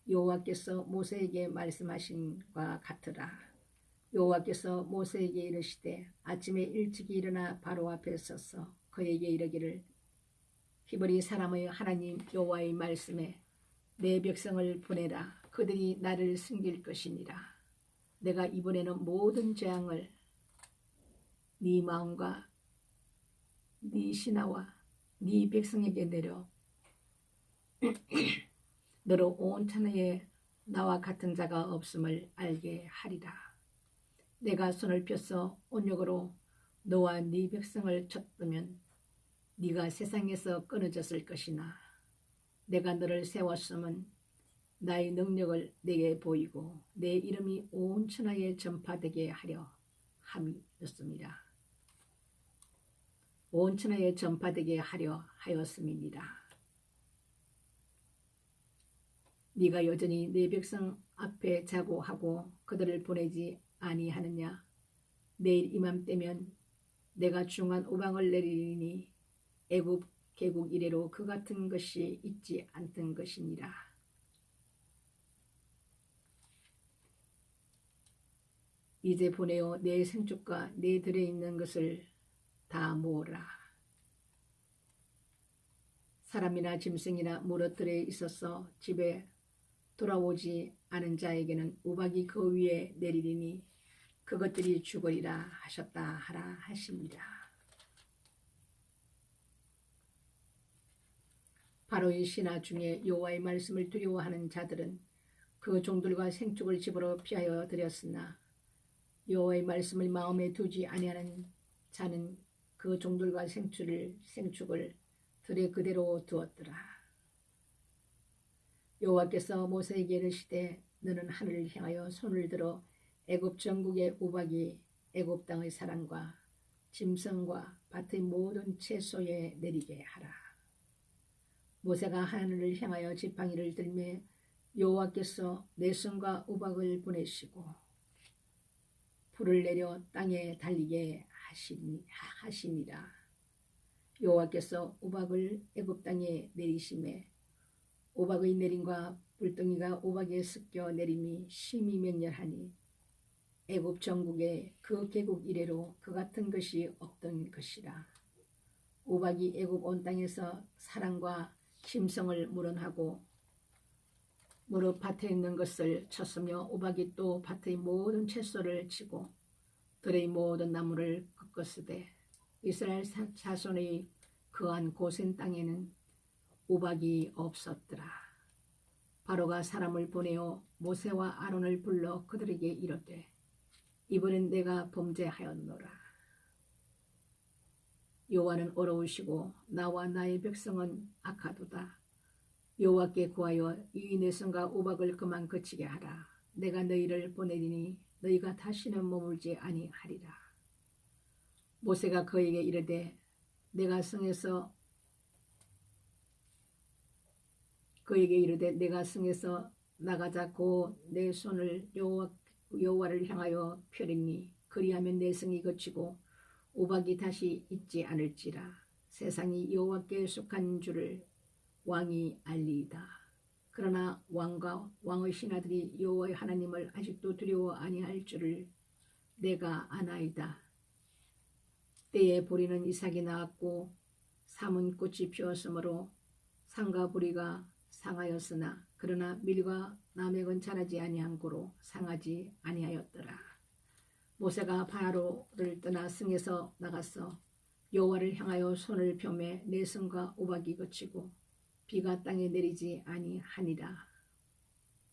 여호와께서 모세에게 말씀하신 바 같으라. 여호와께서 모세에게 이르시되 아침에 일찍이 일어나 바로 앞에 서서 그에게 이르기를 히브리 사람의 하나님 여호와의 말씀에 내 백성을 보내라. 그들이 나를 섬길 것이니라. 내가 이번에는 모든 재앙을 네 마음과 네 신하와 네 백성에게 내려 너로 온 천하에 나와 같은 자가 없음을 알게 하리라. 내가 손을 펴서 온욕으로 너와 네 백성을 쳤으면 네가 세상에서 끊어졌을 것이나 내가 너를 세웠음은 나의 능력을 내게 보이고 내 이름이 온 천하에 전파되게 하려 함이었습니다. 온 천하에 전파되게 하려 하였음이니라. 네가 여전히 내 백성 앞에 자고하고 그들을 보내지 아니하느냐. 내일 이맘때면 내가 중한 우방을 내리니 애굽 개국 이래로 그 같은 것이 있지 않던 것이니라. 이제 보내어 내 생축과 내 들에 있는 것을 다 모으라. 사람이나 짐승이나 무릇들에 있어서 집에 돌아오지 않은 자에게는 우박이 그 위에 내리리니 그것들이 죽으리라 하셨다 하라 하십니다. 바로의 신하 중에 여호와의 말씀을 두려워하는 자들은 그 종들과 생축을 집으로 피하여 들였으나 여호와의 말씀을 마음에 두지 아니하는 자는 그 종들과 생축을 들에 그대로 두었더라. 여호와께서 모세에게 이르시되 너는 하늘을 향하여 손을 들어 애굽 전국의 우박이 애굽 땅의 사람과 짐승과 밭의 모든 채소에 내리게 하라. 모세가 하늘을 향하여 지팡이를 들매 여호와께서 내성과 우박을 보내시고 불을 내려 땅에 달리게 하시니라. 여호와께서 우박을 애굽 땅에 내리심에 우박의 내림과 불덩이가 우박에 섞여 내림이 심히 맹렬하니 애굽 전국에 그 개국 이래로 그 같은 것이 없던 것이라. 우박이 애굽 온 땅에서 사람과 짐승을 물어하고 무릇 밭에 있는 것을 쳤으며 우박이 또 밭의 모든 채소를 치고 들의 모든 나무를 꺾었으되 이스라엘 자손의 거한 고센 땅에는 우박이 없었더라. 바로가 사람을 보내어 모세와 아론을 불러 그들에게 이르되 이번엔 내가 범죄하였노라. 여호와는 어려우시고 나와 나의 백성은 악하도다. 여호와께 구하여 이 내성과 우박을 그만 그치게 하라. 내가 너희를 보내리니 너희가 다시는 머물지 아니하리라. 모세가 그에게 이르되 내가 성에서 나가자고 내 손을 여호와를 향하여 펴리니 그리하면 내 성이 그치고 우박이 다시 있지 않을지라. 세상이 여호와께 속한 줄을 왕이 알리이다. 그러나 왕과 왕의 신하들이 여호와의 하나님을 아직도 두려워 아니할 줄을 내가 아나이다. 때에 보리는 이삭이 나왔고 삼은 꽃이 피었으므로 상과 보리가 상하였으나 그러나 밀과 나맥은 자라지 아니한 고로 상하지 아니하였더라. 모세가 바로를 떠나 성에서 나가서 여호와를 향하여 손을 펴매 내성과 우박이 그치고 비가 땅에 내리지 아니하니라.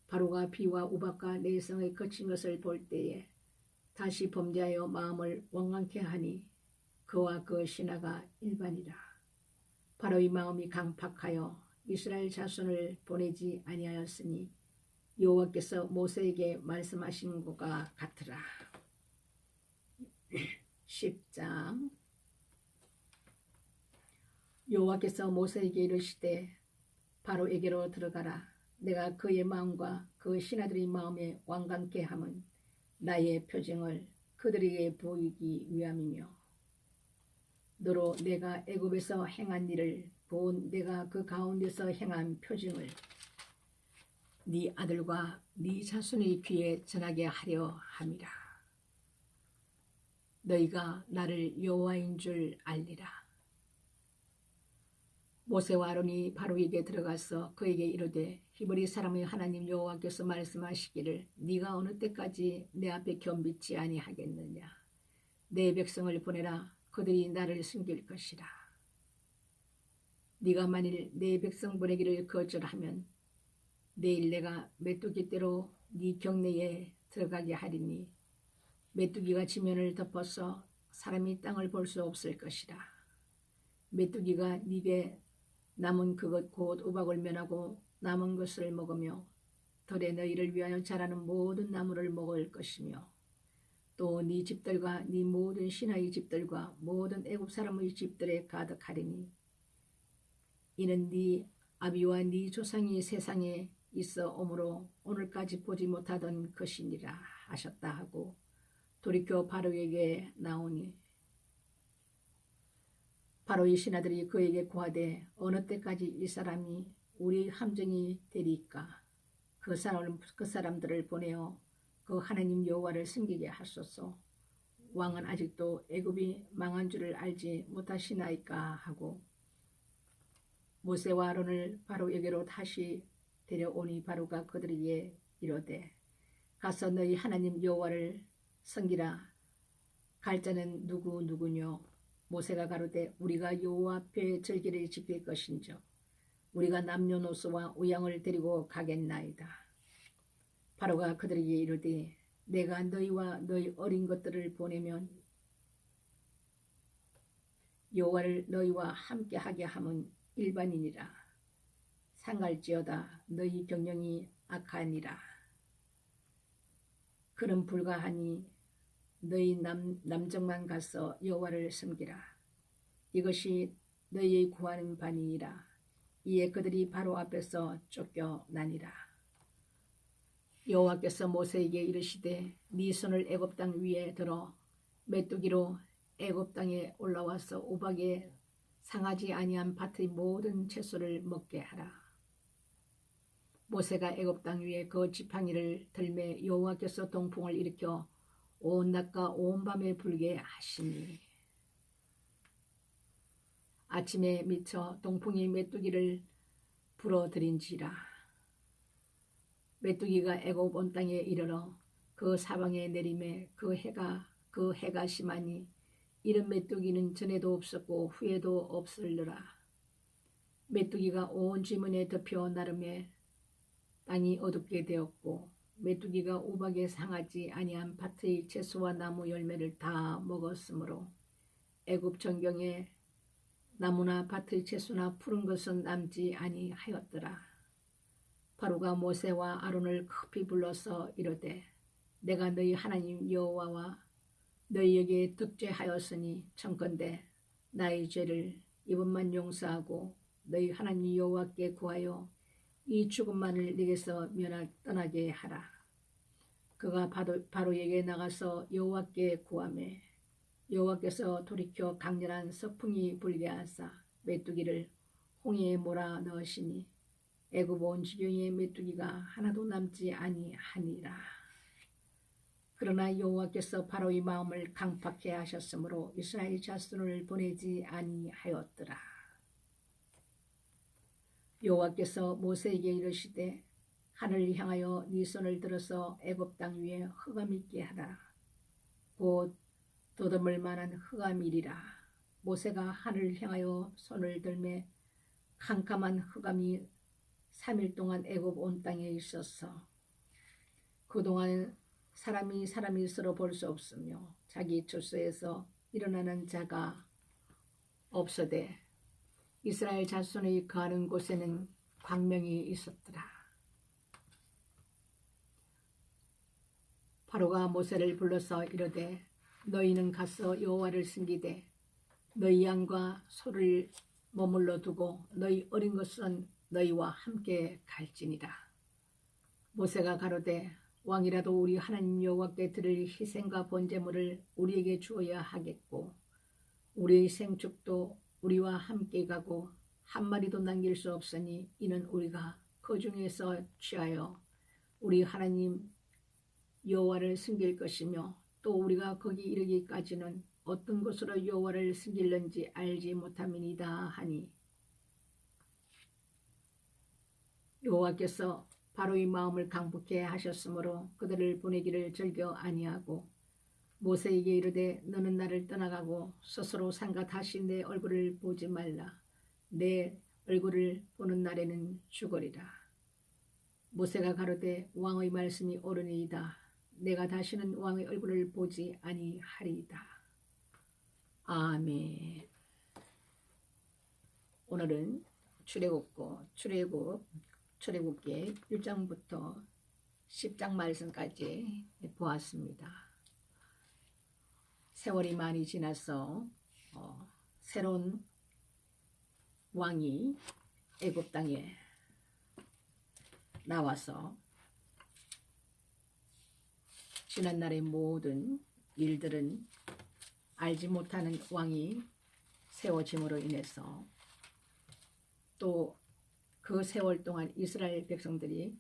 바로가 비와 우박과 내성의 그친 것을 볼 때에 다시 범죄하여 마음을 원망케 하니 그와 그 신하가 일반이라. 바로의 마음이 강팍하여 이스라엘 자손을 보내지 아니하였으니 여호와께서 모세에게 말씀하신 것과 같으라. 10장. 여호와께서 모세에게 이르시되 바로에게로 들어가라. 내가 그의 마음과 그 신하들의 마음에 완강케 함은 나의 표징을 그들에게 보이기 위함이며 너로 내가 애굽에서 행한 일을 본 내가 그 가운데서 행한 표징을 네 아들과 네 자손의 귀에 전하게 하려 함이라. 너희가 나를 여호와인 줄 알리라. 모세와 아론이 바로에게 들어가서 그에게 이르되 히브리 사람의 하나님 여호와께서 말씀하시기를 네가 어느 때까지 내 앞에 겸비치 아니하겠느냐. 내 백성을 보내라. 그들이 나를 숨길 것이라. 네가 만일 내 백성 보내기를 거절하면 내일 내가 메뚜기 떼로 네 경내에 들어가게 하리니 메뚜기가 지면을 덮어서 사람이 땅을 볼 수 없을 것이라. 메뚜기가 네게 남은 그것 곧 우박을 면하고 남은 것을 먹으며 덜에 너희를 위하여 자라는 모든 나무를 먹을 것이며 또 네 집들과 네 모든 신하의 집들과 모든 애굽 사람의 집들에 가득하리니 이는 네 아비와 네 조상이 세상에 있어 오므로 오늘까지 보지 못하던 것이니라 하셨다 하고 돌이켜 바로에게 나오니 바로의 신하들이 그에게 고하되 어느 때까지 이 사람이 우리 함정이 되리까. 그 사람들을 보내어 그 하나님 여호와를 섬기게 하소서. 왕은 아직도 애굽이 망한 줄을 알지 못하시나이까 하고 모세와 아론을 바로에게로 다시 데려오니 바로가 그들에게 이르되 가서 너희 하나님 여호와를 섬기라. 갈 자는 누구뇨? 모세가 가로되 우리가 여호와 앞에 절기를 지킬 것인즉 우리가 남녀노소와 우양을 데리고 가겠나이다. 바로가 그들에게 이르되 내가 너희와 너희 어린 것들을 보내면 여호와를 너희와 함께하게 함은 일반이니라. 상갈지어다 너희 경영이 악하니라. 그는 불가하니 너희 남정만 가서 여호와를 섬기라. 이것이 너희의 구하는 바니니라. 이에 그들이 바로 앞에서 쫓겨나니라. 여호와께서 모세에게 이르시되 네 손을 애굽 땅 위에 들어 메뚜기로 애굽 땅에 올라와서 우박에 상하지 아니한 밭의 모든 채소를 먹게 하라. 모세가 애굽 땅 위에 그 지팡이를 들매 여호와께서 동풍을 일으켜 온 낮과 온 밤에 불게 하시니 아침에 미쳐 동풍이 메뚜기를 불어들인지라. 메뚜기가 애굽 온 땅에 이르러 그 사방에 내림에 그 해가 심하니 이런 메뚜기는 전에도 없었고 후에도 없을려라. 메뚜기가 온 지문에 덮여 나름에 땅이 어둡게 되었고 메뚜기가 우박에 상하지 아니한 밭의 채소와 나무 열매를 다 먹었으므로 애굽 전경에 나무나 밭의 채소나 푸른 것은 남지 아니하였더라. 바로가 모세와 아론을 급히 불러서 이르되 내가 너희 하나님 여호와와 너희에게 득죄하였으니 청컨대 나의 죄를 이번만 용서하고 너희 하나님 여호와께 구하여 이 죽음만을 네게서 떠나게 하라. 그가 바로에게 나가서 여호와께 구하매 여호와께서 돌이켜 강렬한 서풍이 불게 하사 메뚜기를 홍해에 몰아 넣으시니 애굽 온 지경에 메뚜기가 하나도 남지 아니하니라. 그러나 여호와께서 바로의 마음을 강팍해 하셨으므로 이스라엘 자손을 보내지 아니하였더라. 여호와께서 모세에게 이르시되 하늘을 향하여 네 손을 들어서 애굽 땅 위에 흑암 있게 하라. 곧 돋음을 만한 흑암이리라. 모세가 하늘을 향하여 손을 들매 캄캄한 흑암이 3일 동안 애굽 온 땅에 있었어. 그동안 사람이 스스로 볼 수 없으며 자기 출소에서 일어나는 자가 없어되 이스라엘 자손의 거하는 곳에는 광명이 있었더라. 바로가 모세를 불러서 이르되 너희는 가서 여호와를 섬기되 너희 양과 소를 머물러 두고 너희 어린 것은 너희와 함께 갈지니라. 모세가 가로되 왕이라도 우리 하나님 여호와께 드릴 희생과 번제물을 우리에게 주어야 하겠고 우리의 생축도 우리와 함께 가고 한 마리도 남길 수 없으니 이는 우리가 그 중에서 취하여 우리 하나님 여호와를 섬길 것이며 또 우리가 거기 이르기까지는 어떤 곳으로 여호와를 섬길는지 알지 못함이니이다 하니 여호와께서 바로의 마음을 강팍해 하셨으므로 그들을 보내기를 즐겨 아니하고 모세에게 이르되 너는 나를 떠나가고 스스로 산과 다시 내 얼굴을 보지 말라. 내 얼굴을 보는 날에는 죽으리라. 모세가 가로되 왕의 말씀이 옳으니이다. 내가 다시는 왕의 얼굴을 보지 아니하리이다. 아멘. 오늘은 출애굽기 1장부터 10장 말씀까지 보았습니다. 세월이 많이 지나서 새로운 왕이 애굽 땅에 나와서 지난날의 모든 일들은 알지 못하는 왕이 세워짐으로 인해서 또 그 세월 동안 이스라엘 백성들이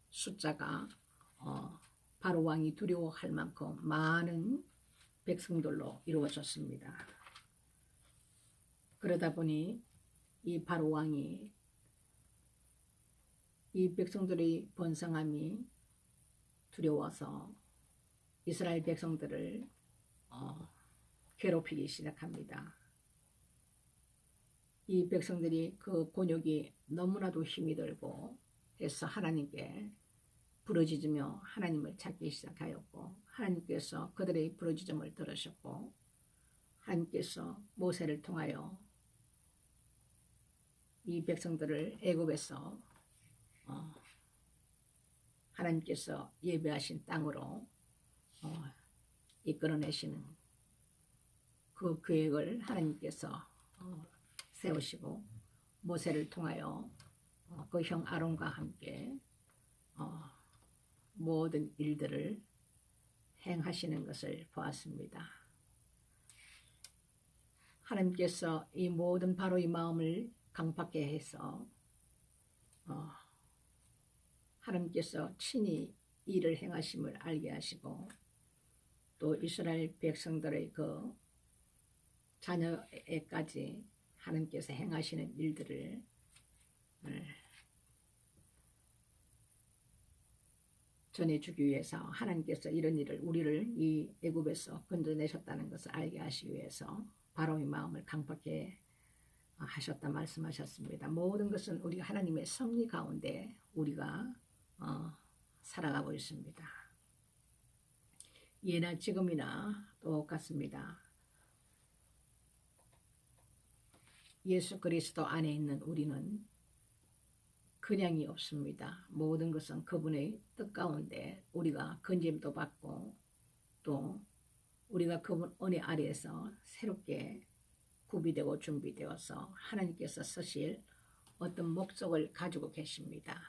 숫자가 바로 왕이 두려워할 만큼 많은 백성들로 이루어졌습니다. 그러다 보니 이 바로 왕이 이 백성들의 번성함이 두려워서 이스라엘 백성들을 괴롭히기 시작합니다. 이 백성들이 그 곤욕이 너무나도 힘이 들고 해서 하나님께 부르짖으며 하나님을 찾기 시작하였고, 하나님께서 그들의 부르짖음을 들으셨고, 하나님께서 모세를 통하여 이 백성들을 애굽에서 하나님께서 예배하신 땅으로 이끌어내시는 그 계획을 하나님께서 세우시고, 모세를 통하여 그 형 아론과 함께 모든 일들을 행하시는 것을 보았습니다. 하나님께서 이 모든 바로의 마음을 강팍게 해서 하나님께서 친히 일을 행하심을 알게 하시고, 또 이스라엘 백성들의 그 자녀에까지 하나님께서 행하시는 일들을 전해주기 위해서 하나님께서 이런 일을 우리를 이 애굽에서 건져내셨다는 것을 알게 하시기 위해서 바로의 마음을 강팍게 하셨다 말씀하셨습니다. 모든 것은 우리가 하나님의 섭리 가운데 우리가 살아가고 있습니다. 예나 지금이나 똑같습니다. 예수 그리스도 안에 있는 우리는 그냥이 없습니다. 모든 것은 그분의 뜻 가운데 우리가 건짐도 받고, 또 우리가 그분 은혜 아래에서 새롭게 구비되고 준비되어서 하나님께서 쓰실 어떤 목적을 가지고 계십니다.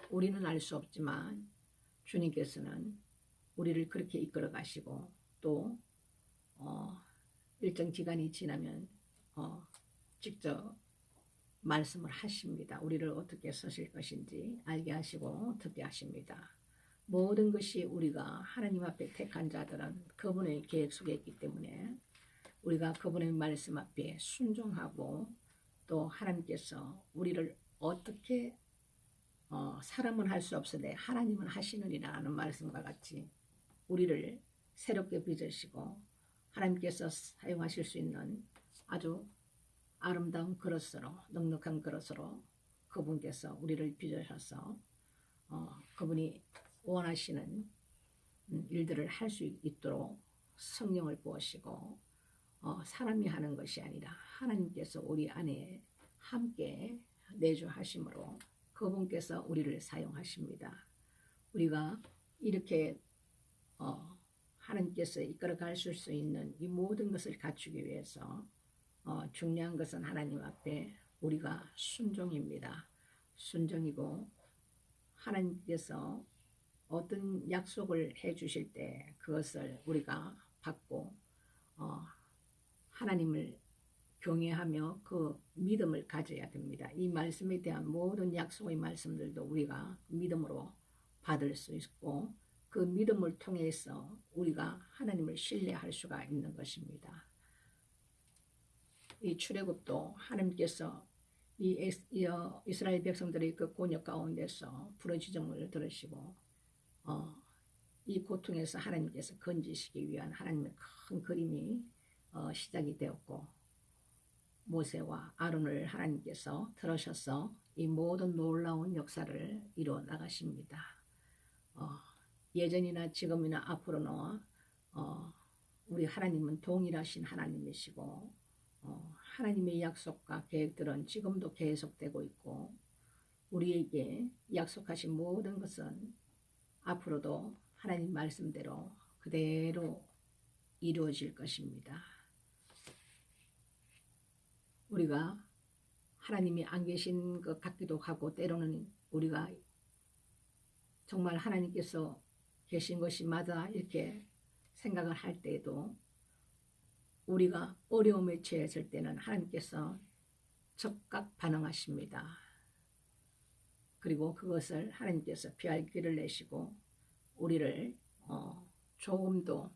우리는 알 수 없지만 주님께서는 우리를 그렇게 이끌어 가시고, 또 일정 기간이 지나면 직접 말씀을 하십니다. 우리를 어떻게 쓰실 것인지 알게 하시고 듣게 하십니다. 모든 것이 우리가 하나님 앞에 택한 자들은 그분의 계획 속에 있기 때문에 우리가 그분의 말씀 앞에 순종하고, 또 하나님께서 우리를 어떻게 사람은 할 수 없으되 하나님은 하시느니라는 말씀과 같이 우리를 새롭게 빚으시고 하나님께서 사용하실 수 있는 아주 아름다운 그릇으로, 넉넉한 그릇으로 그분께서 우리를 빚으셔서 그분이 원하시는 일들을 할 수 있도록 성령을 부으시고, 사람이 하는 것이 아니라 하나님께서 우리 안에 함께 내주하심으로 그분께서 우리를 사용하십니다. 우리가 이렇게 하나님께서 이끌어 가실 수 있는 이 모든 것을 갖추기 위해서 중요한 것은 하나님 앞에 우리가 순종입니다. 순종이고, 하나님께서 어떤 약속을 해 주실 때 그것을 우리가 받고 하나님을 경외하며 그 믿음을 가져야 됩니다. 이 말씀에 대한 모든 약속의 말씀들도 우리가 믿음으로 받을 수 있고, 그 믿음을 통해서 우리가 하나님을 신뢰할 수가 있는 것입니다. 이 출애굽도 하나님께서 이 이스라엘 백성들의 그 곤욕 가운데서 부르짖음을 들으시고 이 고통에서 하나님께서 건지시기 위한 하나님의 큰 그림이 시작이 되었고, 모세와 아론을 하나님께서 들으셔서 이 모든 놀라운 역사를 이루어 나가십니다. 예전이나 지금이나 앞으로는 우리 하나님은 동일하신 하나님이시고, 하나님의 약속과 계획들은 지금도 계속되고 있고, 우리에게 약속하신 모든 것은 앞으로도 하나님 말씀대로 그대로 이루어질 것입니다. 우리가 하나님이 안 계신 것 같기도 하고, 때로는 우리가 정말 하나님께서 계신 것이 맞아 이렇게 생각을 할 때에도 우리가 어려움에 처했을 때는 하나님께서 즉각 반응하십니다. 그리고 그것을 하나님께서 피할 길을 내시고 우리를 조금도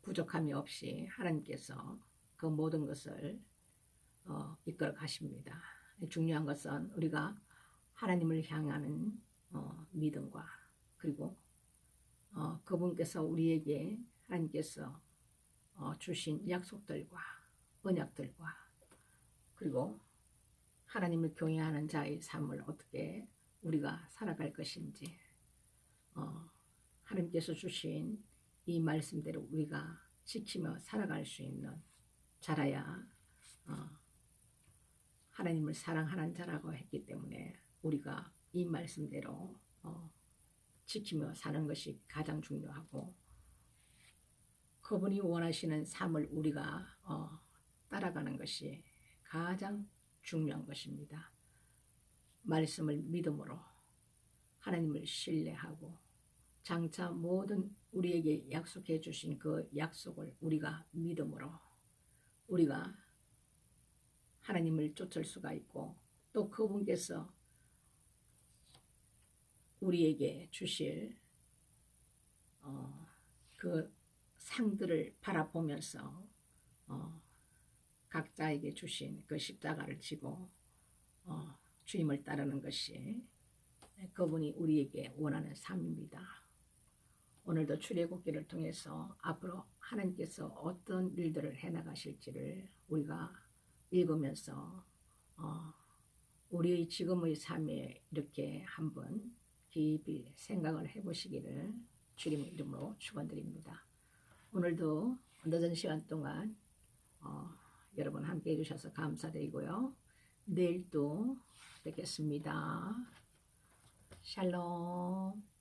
부족함이 없이 하나님께서 그 모든 것을 이끌어 가십니다. 중요한 것은 우리가 하나님을 향하는 믿음과 그리고 그분께서 우리에게 하나님께서 주신 약속들과 언약들과 그리고 하나님을 경외하는 자의 삶을 어떻게 우리가 살아갈 것인지 하나님께서 주신 이 말씀대로 우리가 지키며 살아갈 수 있는 자라야 하나님을 사랑하는 자라고 했기 때문에 우리가 이 말씀대로 지키며 사는 것이 가장 중요하고 그분이 원하시는 삶을 우리가 따라가는 것이 가장 중요한 것입니다. 말씀을 믿음으로 하나님을 신뢰하고 장차 모든 우리에게 약속해 주신 그 약속을 우리가 믿음으로 우리가 하나님을 쫓을 수가 있고 또 그분께서 우리에게 주실 그 상들을 바라보면서 각자에게 주신 그 십자가를 지고 주님을 따르는 것이 그분이 우리에게 원하는 삶입니다. 오늘도 출애굽기를 통해서 앞으로 하나님께서 어떤 일들을 해나가실지를 우리가 읽으면서 우리의 지금의 삶에 이렇게 한번 깊이 생각을 해보시기를 주님의 이름으로 축원드립니다. 오늘도 늦은 시간 동안 여러분 함께 해주셔서 감사드리고요. 내일 또 뵙겠습니다. 샬롬.